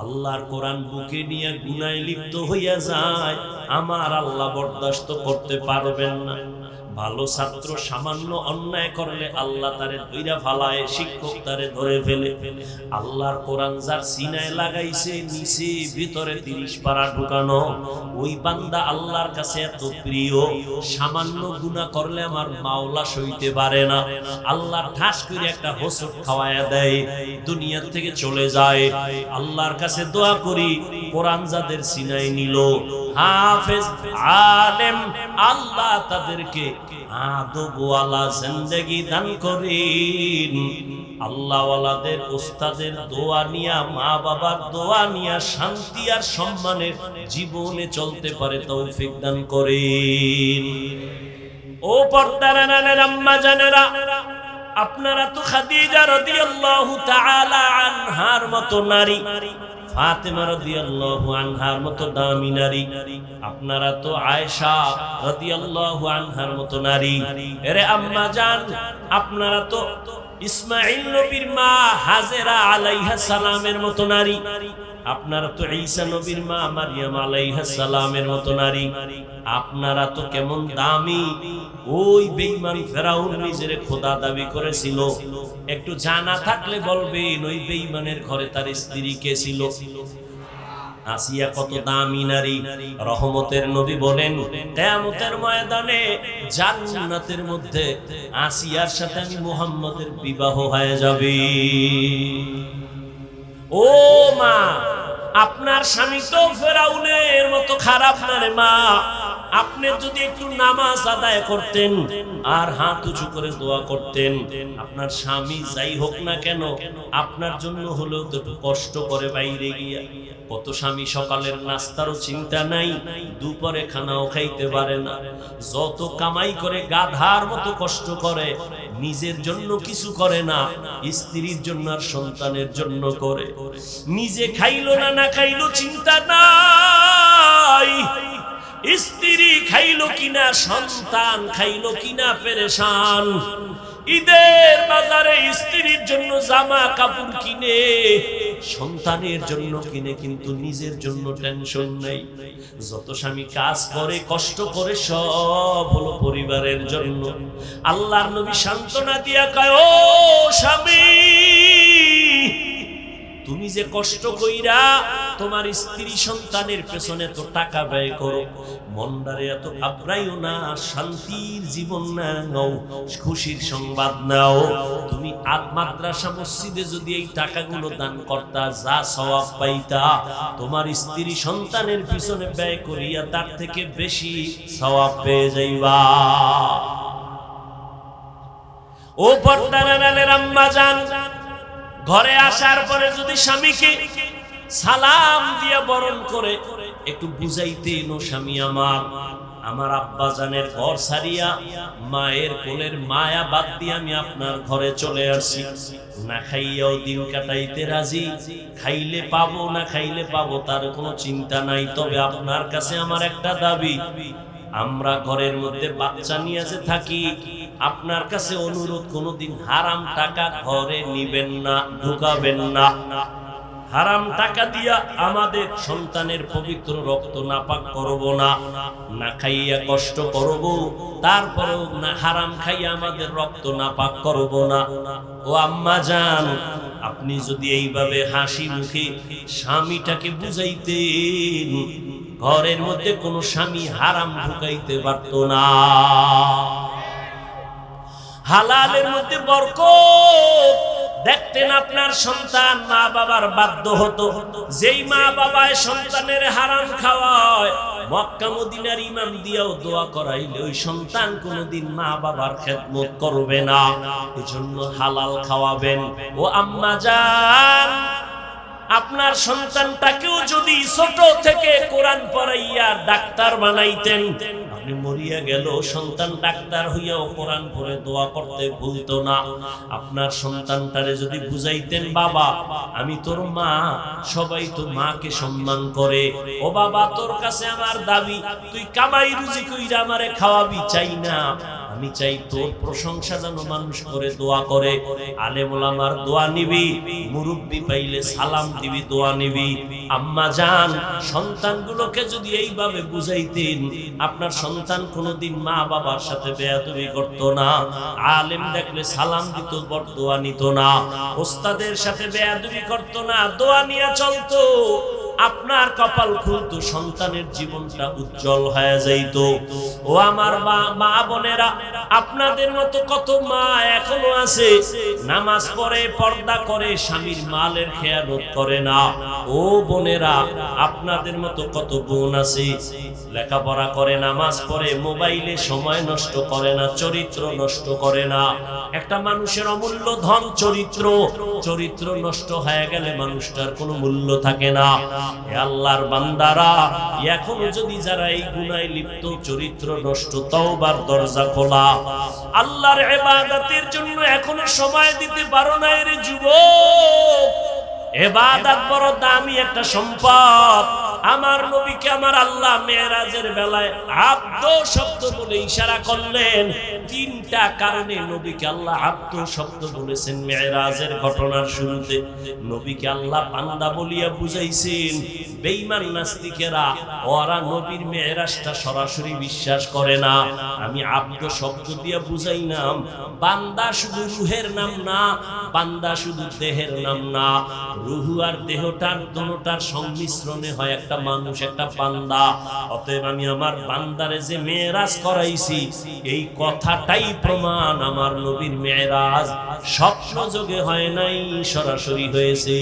আল্লাহর কোরআন বুকে নিয়ে গুনাহে লিপ্ত হইয়া যায় আমার আল্লাহ বরদাস্ত করতে পারবেন না ভালো ছাত্র সামান্য অন্যায় করলে আল্লাহ তারে ধইরা ফালায় শিক্ষক তারে ধরে ফেলে আল্লাহর কোরআন যার সিনায় লাগাইছে নিচে ভিতরে 30 পারা ঢুকানো ওই বান্দা আল্লাহর কাছে এত প্রিয় সামান্য গুনাহ করলে আমার মাওলা সইতে পারে না আল্লাহ ঠাস করে একটা হোঁচট খাওয়ায়া দেয় দুনিয়া থেকে চলে যায় আল্লাহর কাছে দোয়া করি কোরআন যাদের সিনায় নিল হাফেজ আলেম আল্লাহ তাদেরকে আদব ওয়ালা জিন্দেগি দান করেন আল্লাহ ওয়ালাদের উস্তাদের দোয়া নিয়া মা বাবার দোয়া নিয়া শান্তি আর সম্মানের জীবনে চলতে পারে তৌফিক দান করেন ও পর্দার আড়ালের আম্মা জানেরা আপনারা তো খাদিজা রাদিয়াল্লাহু তাআলা আনহার মতো নারী ফাতেমা রাদিয়াল্লাহু আনহার মতো দামি নারী আপনারা তো আয়েশা রাদিয়াল্লাহু আনহার মতো নারী আরে আম্মা জান আপনারা তো ইসমাঈল নবীর মা হাজেরা আলাইহা সালামের মতো নারী আপনারা তো ঈসা নবীর মা মারইয়াম আলাইহা সালামের মতো নারী আপনারা তো কেমন দামি ওই বেঈমান ফেরাউন নিজের খোদা দাবি করেছিল একটু জানা থাকলে বলবেন ওই বেঈমানের ঘরে তার স্ত্রী কে ছিল আসিয়া কত দামি নারী রহমতের নবী বলেন কিয়ামতের ময়দানে জান্নাতের মধ্যে আসিয়ার সাথে আমি মুহাম্মদের বিবাহ হয়ে যাবে ও মা আপনার স্বামী তো ফেরাউনের মতো খারাপ না রে মা আপনি যদি একটু নামাজ আদায় করতেন আর হাত উঁচু করে দোয়া করতেন আপনার স্বামী যাই হোক না কেন আপনার জন্য হলেও তো একটু কষ্ট করে বাইরে গিয়া কত স্বামী সকালের নাস্তারও চিন্তা নাই দুপুরে খানাও খাইতে পারে না যত কামাই করে গাধার মতো কষ্ট করে নিজের জন্য কিছু করে না স্ত্রীর জন্য আর সন্তানের জন্য করে নিজে খাইলো না না খাইলো চিন্তা নাই স্ত্রী খাইলো কিনা সন্তান খাইলো কিনা পেরেশান ঈদের বাজারে স্ত্রীর জন্য জামা কাপড় কিনে সন্তানের জন্য কিনে কিন্তু নিজের জন্য টেনশন নেই যত স্বামী কাজ করে কষ্ট করে সব হলো পরিবারের জন্য আল্লাহর নবী সান্ত্বনা দিয়া কয় ও স্বামী তুমি যে কষ্ট কইরা তোমার স্ত্রী সন্তানের পেছনে তো টাকা ব্যয় করো, মনটারে এত ঘাবড়াইও না, শান্তির জীবন নাও, খুশির সংবাদ নাও। তুমি মাদ্রাসা মসজিদে যদি এই টাকাগুলো দান করতা, যা সওয়াব পাইতা, তোমার স্ত্রী সন্তানের পিছনে ব্যয় করিয়া তার থেকে বেশি সওয়াব পেয়ে যাইবা। ও পর্দার আড়ালের আম্মা জান, ঘরে আসার পরে যদি স্বামীকে সালাম দিয়ে বরণ করে একটু বুঝাইতেন, ও স্বামী আমার আব্বা জানের ঘর ছাড়িয়া মায়ের কোলের মায়া বাদ দিয়ে আমি আপনার ঘরে চলে আসছি, না খাইয়াও দিন কাটাইতে রাজি, খাইলে পাবো না খাইলে পাবো তার কোনো চিন্তা নাই, তবে আপনার কাছে আমার একটা দাবি, আমরা ঘরের মধ্যে বাচ্চা নিয়ে যে থাকি, আপনার কাছে অনুরোধ, কোনোদিন হারাম টাকা ঘরে নিবেন না, ঢুকাবেন না। হারাম টাকা দিয়া আমাদের সন্তানের পবিত্র রক্ত নাপাক করব না, না খাইয়া কষ্ট করব, তারপরেও না হারাম খাইয়া আমাদের রক্ত নাপাক করব না। ও আম্মা জান, আপনি যদি এইভাবে হাসি মুখে স্বামীটাকে বুঝাইতেন, ঘরের মধ্যে কোনো স্বামী হারাম ঢুকাইতে পারত না। হালালের মধ্যে বরকত দেখতেন আপনার সন্তান, মা বাবার বাধ্য হতো। যেই মা বাবায় সন্তানের হারাম খাওয়ায়, মক্কা মদিনার ইমাম দিয়েও দোয়া করাইলে ওই সন্তান কোনোদিন মা বাবার খেদমত করবে না। এজন্য হালাল খাওয়াবেন। ও আম্মা জান, আপনার সন্তানটাকেও যদি ছোট থেকে কোরআন পড়াইয়া ডাক্তার বানাইতেন, আপনি মরিয়া গেল সন্তান ডাক্তার হইয়াও কোরআন পড়ে দোয়া করতে ভুলতো না। আপনার সন্তানটারে যদি বুঝাইতেন, বাবা আমি তোর মা, সবাই তো মাকে সম্মান করে, ও বাবা তোর কাছে আমার দাবি, তুই কামাই রুজি কইরা আমারে খাওয়াবি, চাই না, আমি চাই তোর প্রশংসা যেন মানুষ করে দোয়া করে। আলেম ওলামার দোয়া নিবি, মুরব্বি পাইলে সালাম দিবি, দোয়া নিবি। আম্মা জান, সন্তানগুলোকে যদি এইভাবে বুঝাইতেন, আপনার সন্তান কোনোদিন মা বাবার সাথে বেয়াদবি করতো না, আলেম দেখলে সালাম দিত, বড় দোয়া নিত না, ওস্তাদের সাথে বেয়াদবি করতো না, দোয়া নিয়ে চলতো। আপনার কপাল খুলতো, সন্তানের জীবনটা উজ্জ্বল হয়ে যাইত। ও আমার মা বোনেরা, আপনাদের মতো কত মা এখনো আছে নামাজ পড়ে, পর্দা করে, স্বামীর মালের খেয়ানত করে না। ও বোনেরা, আপনাদের মতো কত বোন আছে লেখাপড়া করে, নামাজ পড়ে, মোবাইলে সময় নষ্ট করে না, চরিত্র নষ্ট করে না। একটা মানুষের অমূল্য ধন চরিত্র, চরিত্র নষ্ট হয়ে গেলে মানুষটার কোনো মূল্য থাকে না। হে আল্লাহর বান্দারা, এখনো যদি যারা এই গুনাহে লিপ্ত, চরিত্র নষ্ট, তওবার দরজা খোলা। আল্লাহর ইবাদতের জন্য এখনো সময় দিতে পারো না রে যুবক। ইবাদত বড় দামি একটা সম্পদ। আমার নবীকে আমার আল্লাহ মেরাজের বেলায় আব্দ শব্দ বলে ইশারা করলেন। তিনটা কারণে নবীকে আল্লাহ আব্দ শব্দ বলেছেন মেরাজের ঘটনার শুরুতে। নবীকে আল্লাহ বান্দা বলিয়া বুঝাইছেন। বেঈমান নাস্তিকেরা ওরা নবীর মেরাজটা সরাসরি বিশ্বাস করে না। আমি আব্দ শব্দ দিয়া বুঝাইলাম, বান্দা শুধু রূহের নাম না, বান্দা শুধু দেহের নাম না, রুহু আর দেহটার দুটোটার সংমিশ্রণে হয় একটা মানুষ, একটা বান্দা। অতএব আমি আমার বান্দারে যে মেরাজ করাইছি, এই কথাটাই প্রমাণ আমার নবীর মেরাজ স্বপ্ন যোগে হয় নাই, সরাসরি হয়েছে।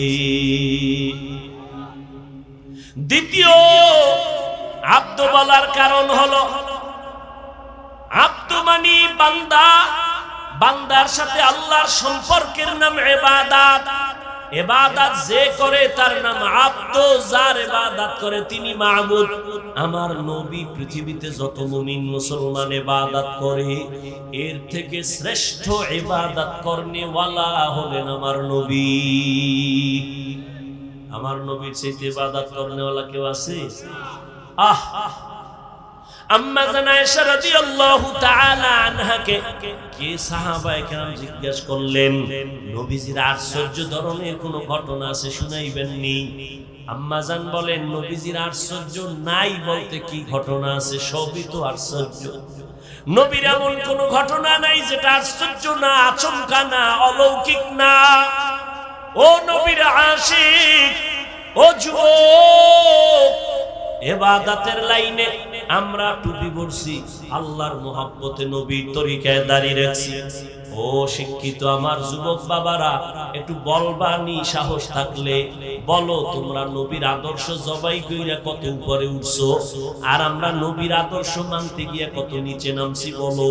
দ্বিতীয় আব্দ বলার কারণ হলো, আব্দ মানে বান্দা, বান্দার সাথে আল্লাহর সম্পর্কের নাম ইবাদত। ইবাদত যে করে তার নাম আব্দ, যার ইবাদত করে তিনি মাবুদ। আমার নবী পৃথিবীতে যত মুমিন মুসলমান ইবাদত করে, এর থেকে শ্রেষ্ঠ ইবাদত করনে ওয়ালা হলেন আমার নবী। আমার নবীর চেয়ে ইবাদত করনে ওয়ালা কেউ আছে? আহ, আম্মা জান আয়েশা রাদিয়াল্লাহু তাআলা আনহাকে কে সাহাবায়ে কেরাম জিজ্ঞেস করলেন, নবীজির আশ্চর্য ধরনের কোন ঘটনা আছে শুনাইবেননি? আম্মা জান বলেন, নবীজির আশ্চর্য নাই বলতে কি ঘটনা আছে? সবই তো আশ্চর্য। নবীর এমন কোন ঘটনা নাই যেটা আশ্চর্য না, আচমকা না, অলৌকিক না। ও নবীর আশিক, ও যুবক, ইবাদতের লাইনে আমরা টুপি পরছি, আল্লাহর মহব্বতে নবীর তরিকায় দাঁড়িয়ে রাখছি। ও শিক্ষিত আমার যুবক বাবারা, একটু বলবানি সাহস থাকলে বলো, তোমরা নবীর আদর্শ জবাই কইরা কত উপরে উঠছো, আর আমরা নবীর আদর্শ মানতে গিয়া কত নিচে নামছি। বলো,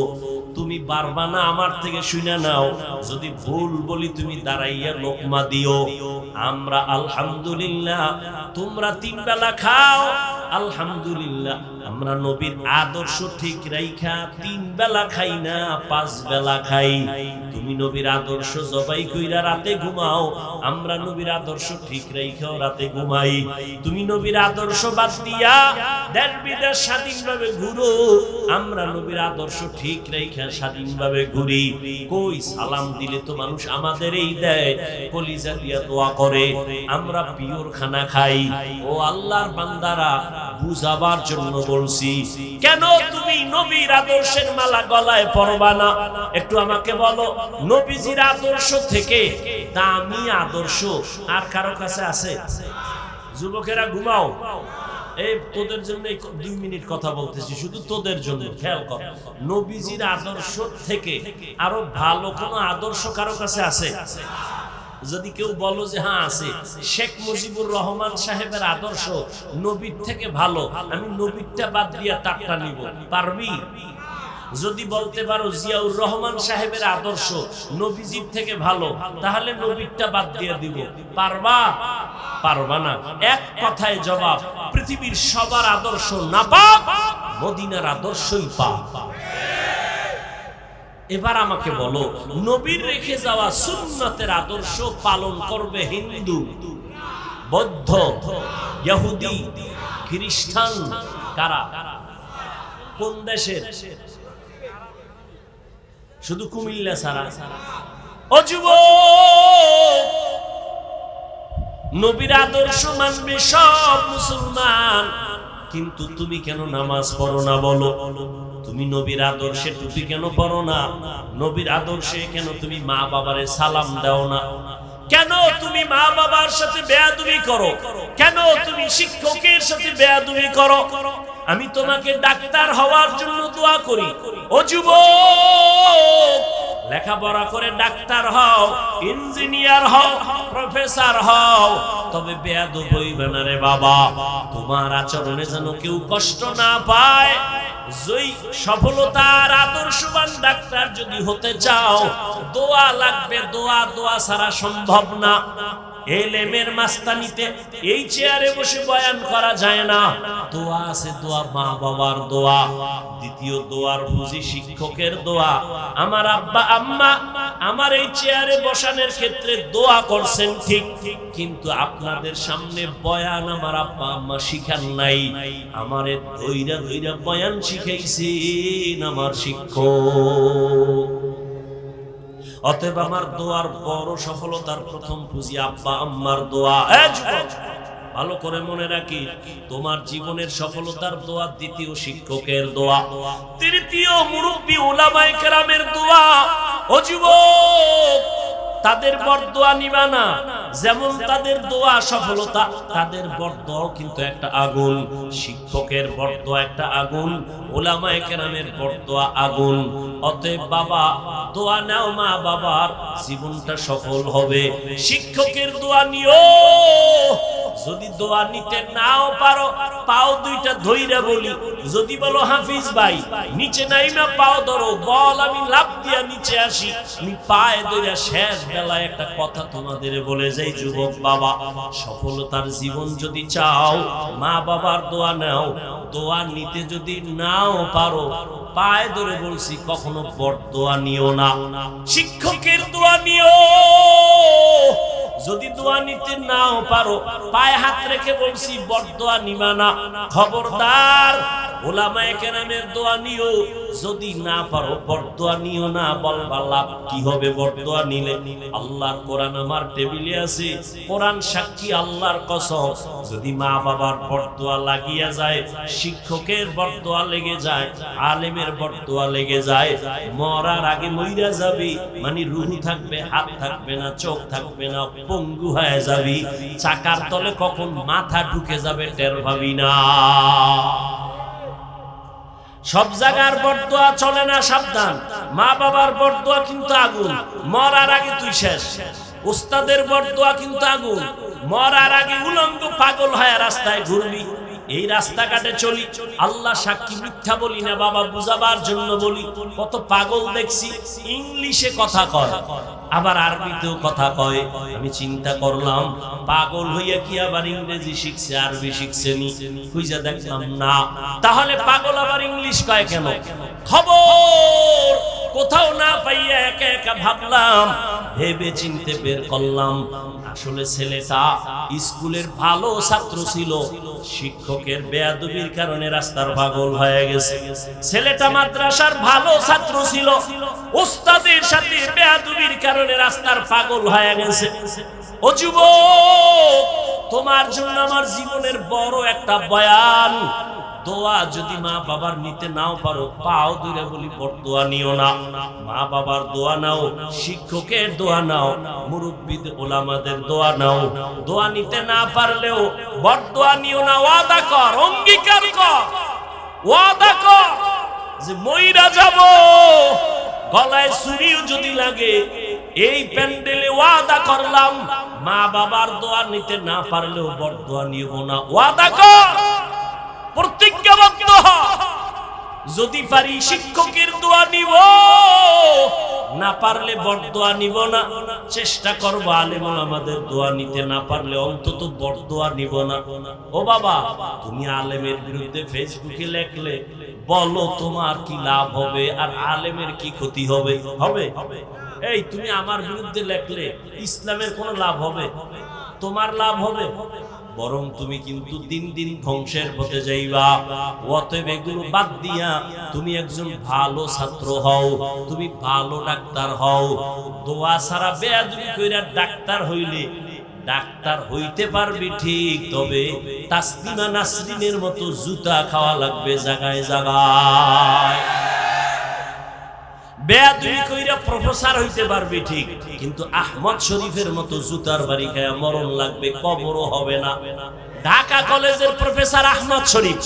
তুমি পারবা না? আমার থেকে শুনে নাও, যদি ভুল বলি তুমি দাঁড়াইয়া লোকমা দিও। আমরা আলহামদুলিল্লাহ, তোমরা 3 বেলা খাও আলহামদুলিল্লাহ, আমরা নবীর আদর্শ ঠিক রাইখা 3 বেলা খাই না, 5 বেলা খাই। তুমি নবীর আদর্শ জবাই কইরা রাতে ঘুমাও, আমরা নবীর আদর্শ ঠিক রাইখাও রাতে ঘুমাই। তুমি নবীর আদর্শ বাদ দিয়া দেশ বিদেশ স্বাধীনভাবে ঘুরো, আমরা নবীর আদর্শ ঠিক রাইখা স্বাধীনভাবে ঘুরি। কই সালাম দিলে তো মানুষ আমাদের এই দেয়, কলিজা দিয়া দোয়া করে, আমরা পিওর খানা খাই। ও আল্লাহর বান্দারা, বুঝাবার জন্য বলছি, কেন তুমি নবীর আদর্শের মালা গলায় পরবা না? একটু আমাকে বলো, নবীজির আদর্শ থেকে দামি আদর্শ আর কারো কাছে আছে? যুবকেরা ঘুমাও, এই তোদের জন্য 2 মিনিট কথা বলতেছি, শুধু তোদের জন্য। খেয়াল কর, নবীজির আদর্শ থেকে আরো ভালো কোন আদর্শ কারো কাছে আছে? যদি কেউ বলো যে হ্যাঁ আছে, শেখ মুজিবুর রহমান সাহেবের আদর্শ নবীর থেকে ভালো, আমি নবীরটা বাদ দিয়া তারটা নিব, পারবি? যদি বলতে পারো জিয়াউর রহমান সাহেবের আদর্শ নবীজির থেকে ভালো, তাহলে নবীরটা বাদ দিয়ে দিব, পারবা? পারবা না। এক কথায় জবাব, পৃথিবীর সবার আদর্শ না পাক, মদিনার আদর্শই পাক। এবার আমাকে বলো, নবীর রেখে যাওয়া সুন্নতের আদর্শ পালন করবে হিন্দু, বৌদ্ধ, ইহুদি, খ্রিস্টান, কারা? কোন দেশের? শুধু কুমিল্লা ছাড়া। ও যুবক, নবীর আদর্শ মানবে সব মুসলমান, কিন্তু তুমি কেন নামাজ পড়ো না? বলো, তুমি নবীর আদর্শে টুপি কেন পড়ো না? নবীর আদর্শে কেন তুমি মা বাবারে সালাম দাও না? কেন তুমি মা বাবার সাথে বেয়াদবি করো? কেন তুমি শিক্ষকের সাথে বেয়াদবি করো? আমি তোমাকে ডাক্তার হওয়ার জন্য দোয়া করি। ও যুবক, লেখাপড়া করে ডাক্তার হও, ইঞ্জিনিয়ার হও, প্রফেসর হও, তবে বেয়াদব হইবে না রে বাবা। তোমার আচরণে যেন কেউ কষ্ট না পায়। যেই সফলতার আদর্শবান ডাক্তার যদি হতে চাও, দোয়া লাগবে, দোয়া। দোয়া ছাড়া সম্ভব না। এলেমের মাস্তানিতে এই চেয়ারে বসে বয়ান করা যায় না। দোয়া আছে, দোয়া মা বাবার দোয়া, দ্বিতীয় দোয়ার বুঝি শিক্ষকের দোয়া। আমার আব্বা আম্মা আমার এই চেয়ারে বসানোর ক্ষেত্রে দোয়া করছেন ঠিক, কিন্তু আপনাদের সামনে বয়ান আমার আব্বা আম্মা শিখান নাই, আমারে ধইরা ধইরা বয়ান শিখাইছেন আমার শিক্ষক। অতএব আমার দোয়ার বড় সফলতার প্রথম পুঁজি আব্বা আম্মার দোয়া। ভালো করে মনে রাখি, তোমার জীবনের সফলতার দোয়া দ্বিতীয় শিক্ষকের দোয়া, তৃতীয় মুরব্বী উলামায়ে কেরামের দোয়া। ও যুবক, তাদের বরদোয়া নিবা না। যেমন তাদের দোয়া সফলতা, তাদের বরদোয়াও কিন্তু একটা আগুন। শিক্ষকের বরদোয়া একটা আগুন, উলামায়ে কেরামের বরদোয়া আগুন। অতএব বাবা, দোয়া নাও, মা বাবার জীবনটা সফল হবে। শিক্ষকের দোয়া নিও। যদি দোয়া নিতে নাও পারো, পাও দুইটা ধইরা বলি, যদি বলো হাফিজ ভাই নিচে নাইমা পাও ধরো, বল আমি লাফ দিয়া নিচে আসি, আমি পায়ে ধইরা শেষ বেলায় একটা কথা তোমাদের বলে যাই, যুবক বাবা, সফলতার জীবন যদি চাও, মা বাবার দোয়া নাও। দোয়া নিতে যদি নাও পারো, পায়ে ধরে বলছি কখনো বরদোয়া নিও না, শিক্ষকের দোয়া নিও। যদি দোয়া নিতে নাও পারো, পায়ে হাত রেখে বলছি বরদোয়া নিবা না। খবরদার, উলামায়ে কেরামের দোয়া নিও, যদি না পারো বরদোয়া নিও না। বলবা লাভ কি হবে বরদোয়া নিলে? আল্লাহর কোরআন আমার টেবিলে আছে, কোরআন সাক্ষী, আল্লাহর কসম, যদি মা বাবার বরদোয়া লাগিয়া যায়, শিক্ষকের বরদোয়া লেগে যায়, আলেমের বরদোয়া লেগে যায়, মরার আগে মইরা যাবি, মানে রুহু থাকবে, হাত থাকবে না, চোখ থাকবে না, পঙ্গু হয়ে যাবি, চাকার তলে কখন মাথা ঢুকে যাবে টের পাবি না। সব জায়গার বরদোয়া চলে না, সাবধান। মা বাবার বরদোয়া কিন্তু আগুন, মরার আগে তুই শেষ। উস্তাদের বরদোয়া কিন্তু আগুন, মরার আগে উলঙ্গ পাগল হয়ে রাস্তায় ঘুরবি। এই রাস্তাঘাটে চলি, আল্লাহ সাক্ষী মিথ্যা বলি না বাবা, বুঝাবার জন্য বলি। কত পাগল দেখছি ইংলিশে কথা কয়, আবার আরবিতেও কথা কয়। আমি চিন্তা করলাম পাগল হইয়া কি আবার ইংরেজি শিখছে, আরবি শিখছে নি? খুঁজে দেখলাম না। তাহলে পাগল আবার ইংলিশ কয় কেন? খবর কোথাও না পাইয়া একা একা ভাবলাম, ভেবে চিনতে বের করলাম, আসলে ছেলেটা স্কুলের ভালো ছাত্র ছিল, শিক্ষকের বেয়াদবির কারণে রাস্তার পাগল হয়ে গেছে। ছেলেটা মাদ্রাসার ভালো ছাত্র ছিল, উস্তাদের সাথে বেয়াদবির কারণে রাস্তার পাগল হয়ে গেছে। ও যুবক, তোমার জন্য আমার জীবনের বড় একটা বয়ান। দোয়া যদি মা বাবার নিতে নাও পারো, পাও দূরে বলি বরদোয়া নিও না। মা বাবার দোয়া নাও, শিক্ষকের দোয়া নাও, মুরব্বিদের ওলামাদের দোয়া নাও। দোয়া নিতে না পারলেও বরদোয়া নিও না। ওয়াদা কর, অঙ্গীকার কর, ওয়াদা কর যে মইরা যাব, গলায় ছুরিও যদি লাগে, এই প্যান্ডেলে ওয়াদা করলাম মা বাবার দোয়া নিতে না পারলেও বরদোয়া নিব না। ওয়াদা কর, প্রতিজ্ঞাবদ্ধ হ। যদি পারি শিক্ষকের দোয়া নিব, না পারলে বরদোয়া নিব না। চেষ্টা করব আলেম ওলামাদের দোয়া নিতে না পারলে অন্তত বরদোয়া নিব না। ও বাবা, তুমি আলেমের বিরুদ্ধে ফেসবুকে লেখলে, বলো তোমার কি লাভ হবে আর আলেমের কি ক্ষতি হবে? হবে? এই তুমি আমার বিরুদ্ধে লেখলে ইসলামের কোনো লাভ হবে? তোমার লাভ হবে? বরং তুমি কিন্তু দিন দিন ধ্বংসের পথে যাইবা। অতএব এগুলো বাদ দিয়া তুমি একজন ভালো ছাত্র হও, তুমি ভালো ডাক্তার হও। দোয়া ছাড়া বেয়াদবি কইরা ডাক্তার হইলে ডাক্তার হইতে পারবি ঠিক, তবে তাসলিমা নাসরিনের মতো জুতা খাওয়া লাগবে জায়গায় জায়গায়। বেয়াদবি কইরা প্রফেসর হইতে পারবি ঠিক, কিন্তু আহমদ শরীফের মতো জুতার বাড়ি খায়া মরণ লাগবে, কবরও হবে না। ঢাকা কলেজের প্রফেসর আহমদ শরীফ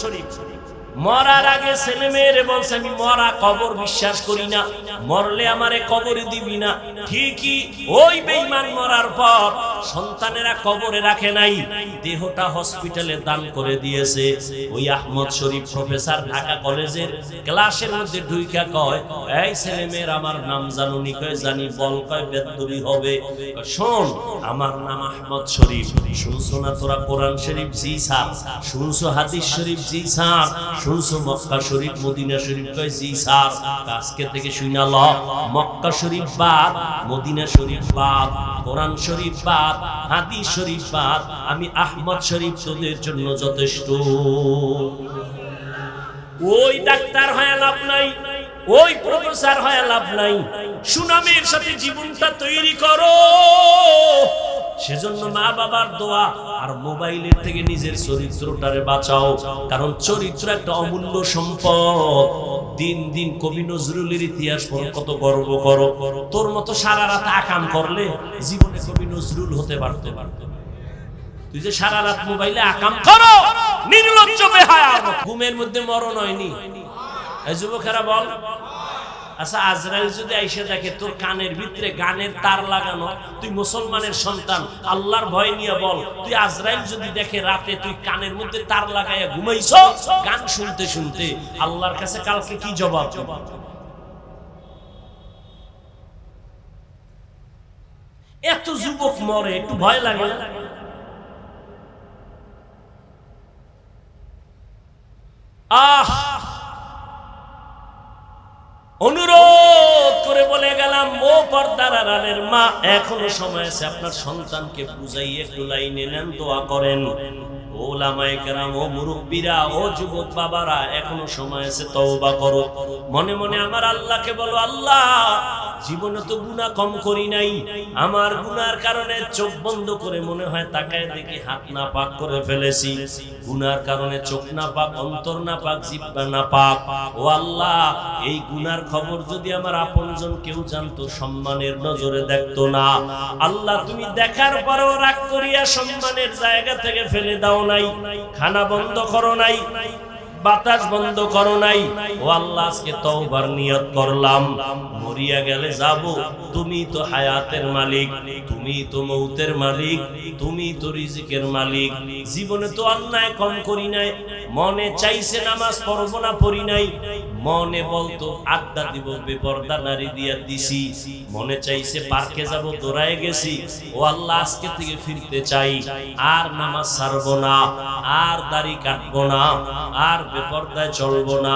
মরার আগে ছেলে মেয়েরে বলছে, আমি মরা কবর বিশ্বাস করি না, মরলে আমারে কবরে দিবি না। ঠিকই ওই বেঈমান মরার পর সন্তানেরা কবরে রাখে নাই, দেহটা হসপিটালে দান করে দিয়েছে। ওই আহমদ শরীফ প্রফেসর ঢাকা কলেজের ক্লাসের মধ্যে ঢুইকা কয়, এই ছেলে মেয়ের আমার নাম জানুনি? কয় জানি। বল। কয় বেদবি হবে। শোন, আমার নাম আহমদ শরীফ। শুনছো না তোরা কোরআন শরীফ? জি স্যার। শুনছো হাদিস শরীফ? জি স্যার। শুনছো মক্কা শরীফ, মদিনা শরীফ? কয় জি স্যার। আজকে থেকে শুনা ল, মক্কা শরীফ বাদ, মদিনা শরীফ বাদ, কোরআন শরীফ বাদ, হাদিস শরীফ বাদ, আমি আহমদ শরীফ তোদের জন্য যথেষ্ট। ওই ডাক্তার হয়ে লাভ নাই, ওই প্রফেসর হয়ে লাভ নাই, সুনামের সাথে জীবনটা তৈরি করো। সেজন্য মা বাবার দোয়া আর মোবাইলের থেকে নিজের চরিত্রটারে বাঁচাও, কারণ চরিত্র একটা অমূল্য সম্পদ। দিন দিন কবি নজরুলের ইতিহাস পড়ো, কত গর্ব করো। তোর মতো সারা রাত আকাম করলে জীবনে কবি নজরুল হতে পারতে। তুই যে সারা রাত মোবাইলে আকাম করো, নির্লজ্জ বেহায়া, ঘুমের মধ্যে মরণ হয়নি? এই যুবকেরা বল। আচ্ছা, আজরাইল যদি আইসা দেখে তোর কানের ভিতরে গানের তার লাগানো, তুই মুসলমানের সন্তান, আল্লাহর ভয় নিয়ে বল, তুই আজরাইল যদি দেখে রাতে তুই কানের মধ্যে তার লাগাইয়া ঘুমাইছো গান শুনতে শুনতে, আল্লাহর কাছে কালকে কি জবাব? এত যুবক মরে, একটু ভয় লাগে না? অনুরোধ করে বলে গেলাম, ও পর্দার আড়ালের মা, এখনো সময় আছে, আপনার সন্তানকে বুঝাই একটু লাইনে নেন, দোয়া করেন। ওলামায়ে কেরাম, ও মুরব্বীরা, ও যুবক বাবারা, এখনো সময় আছে, তওবা করো। মনে মনে আমার আল্লাহকে বলো, আল্লাহ জীবনে তো গুনাহ কম করি নাই, আমার গুনার কারণে চোখ বন্ধ করে মনে হয় তাকায় দেখি হাত না পাক করে ফেলেছি, গুনার কারণে চোখ না পাক, অন্তর না পাক, জিহ্বা না পাক। ও আল্লাহ, এই গুনার খবর যদি আমার আপনজন কেউ জানতো, সম্মানের নজরে দেখতো না। আল্লাহ তুমি দেখার পরেও রাগ করিয়া সম্মানের জায়গা থেকে ফেলে দাও নাই, খানা বন্ধ করো নাই, বাতাস বন্ধ করো নাই। ও আল্লাহ, আজকে তওবার নিয়ত করলাম, মরিয়া গেলে যাব, তুমি তো হায়াতের মালিক, তুমি তো মৌতের মালিক, তুমি তো রিজিকের মালিক। জীবনে তো অন্যায় কম করি নাই, মনে চাইছে নামাজ পড়বো না, পড়ি নাই, মনে বলতো আড্ডা দিব, বেপরদা নারী দিয়া দিছি, মনে চাইছে পার্কে যাব, দৌড়ায় গেছি। ও আল্লাহ, আজকে থেকে ফিরতে চাই, আর নামাজ ছাড়বো না, আর দাড়ি কাটবো না, আর বেপরদায় চলবো না,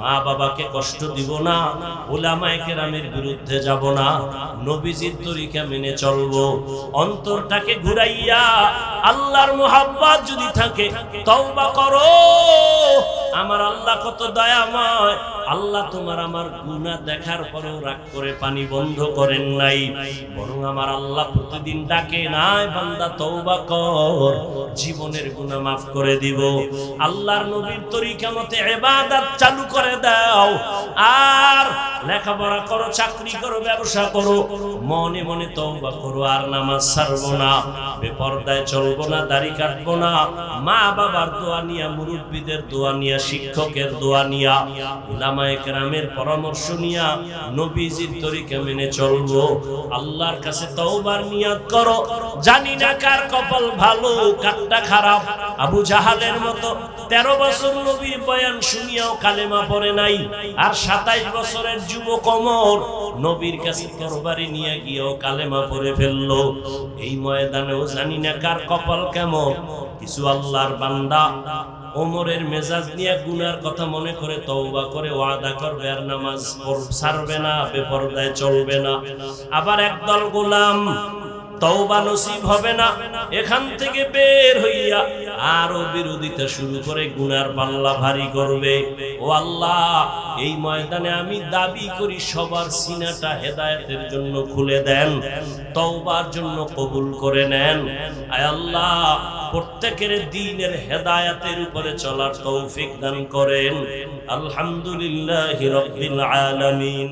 মা বাবাকে কষ্ট দিব না, উলামায়ে কেরামের বিরুদ্ধে যাব না, নবীজির তরিকা মেনে চলবো। অন্তরটাকে ঘুরাইয়া আল্লাহর মুহাব্বত যদি থাকে, তওবা করো। আমার আল্লাহ কত দয়াময়, আল্লাহ তোমার আমার গুনাহ দেখার পরেও রাগ করে পানি বন্ধ করেন নাই, বরং আমার আল্লাহ প্রতিদিন ডাকে, নাই বান্দা তওবা কর, জীবনের গুনাহ মাফ করে দিব। আল্লাহর নবীর তরিকা মতে ইবাদত চালু করে দাও, আর লেখাপড়া করো, চাকরি করো, ব্যবসা করো, মনে মনে তওবা করো, আর নামাজ ছাড়বো না, বেপরদায় চলবো না, দাড়ি কাটবো না, মা বাবার দোয়া নিয়া, মুরব্বীদের দোয়া নিয়া, শিক্ষকের দোয়া নিয়া, উলামায়ে কেরামের পরামর্শ নিয়া, নবীজির তরিকা মেনে চলবো। আল্লাহর কাছে তওবার নিয়ত করো। জানি না কার কপাল ভালো, কারটা খারাপ। আবু জাহালের মতো 13 বছর নবীর বয়ান শুনিয়াও কালেমা পড়ে নাই, আর 27 বছরের যুবক ওমর নবীর কাছে তরবারি নিয়ে গিয়েও কালেমা পড়ে ফেললো। এই ময়দানেও জানি না কার কপাল কেমন। কিছু আল্লাহর বান্দা ওমরের মেজাজ নিয়ে গুনার কথা মনে করে তওবা করে ওয়াদা করবে, আর নামাজ ছাড়বে না, বেপরদায় চলবে না। আবার একদল গোলাম তওবা নসিব হবে না, এখান থেকে বের হইয়া আরো বিরোধিতা শুরু করে গুনার পাল্লা ভারী করবে। ও আল্লাহ, এই ময়দানে আমি দাবি করি সবার সিনাটা হেদায়েতের জন্য খুলে দেন, তওবার জন্য কবুল করে নেন। আয় আল্লাহ, প্রত্যেকের দ্বীনের হেদায়েতের উপরে চলার তৌফিক দান করেন। আলহামদুলিল্লাহি রাব্বিল আলামিন।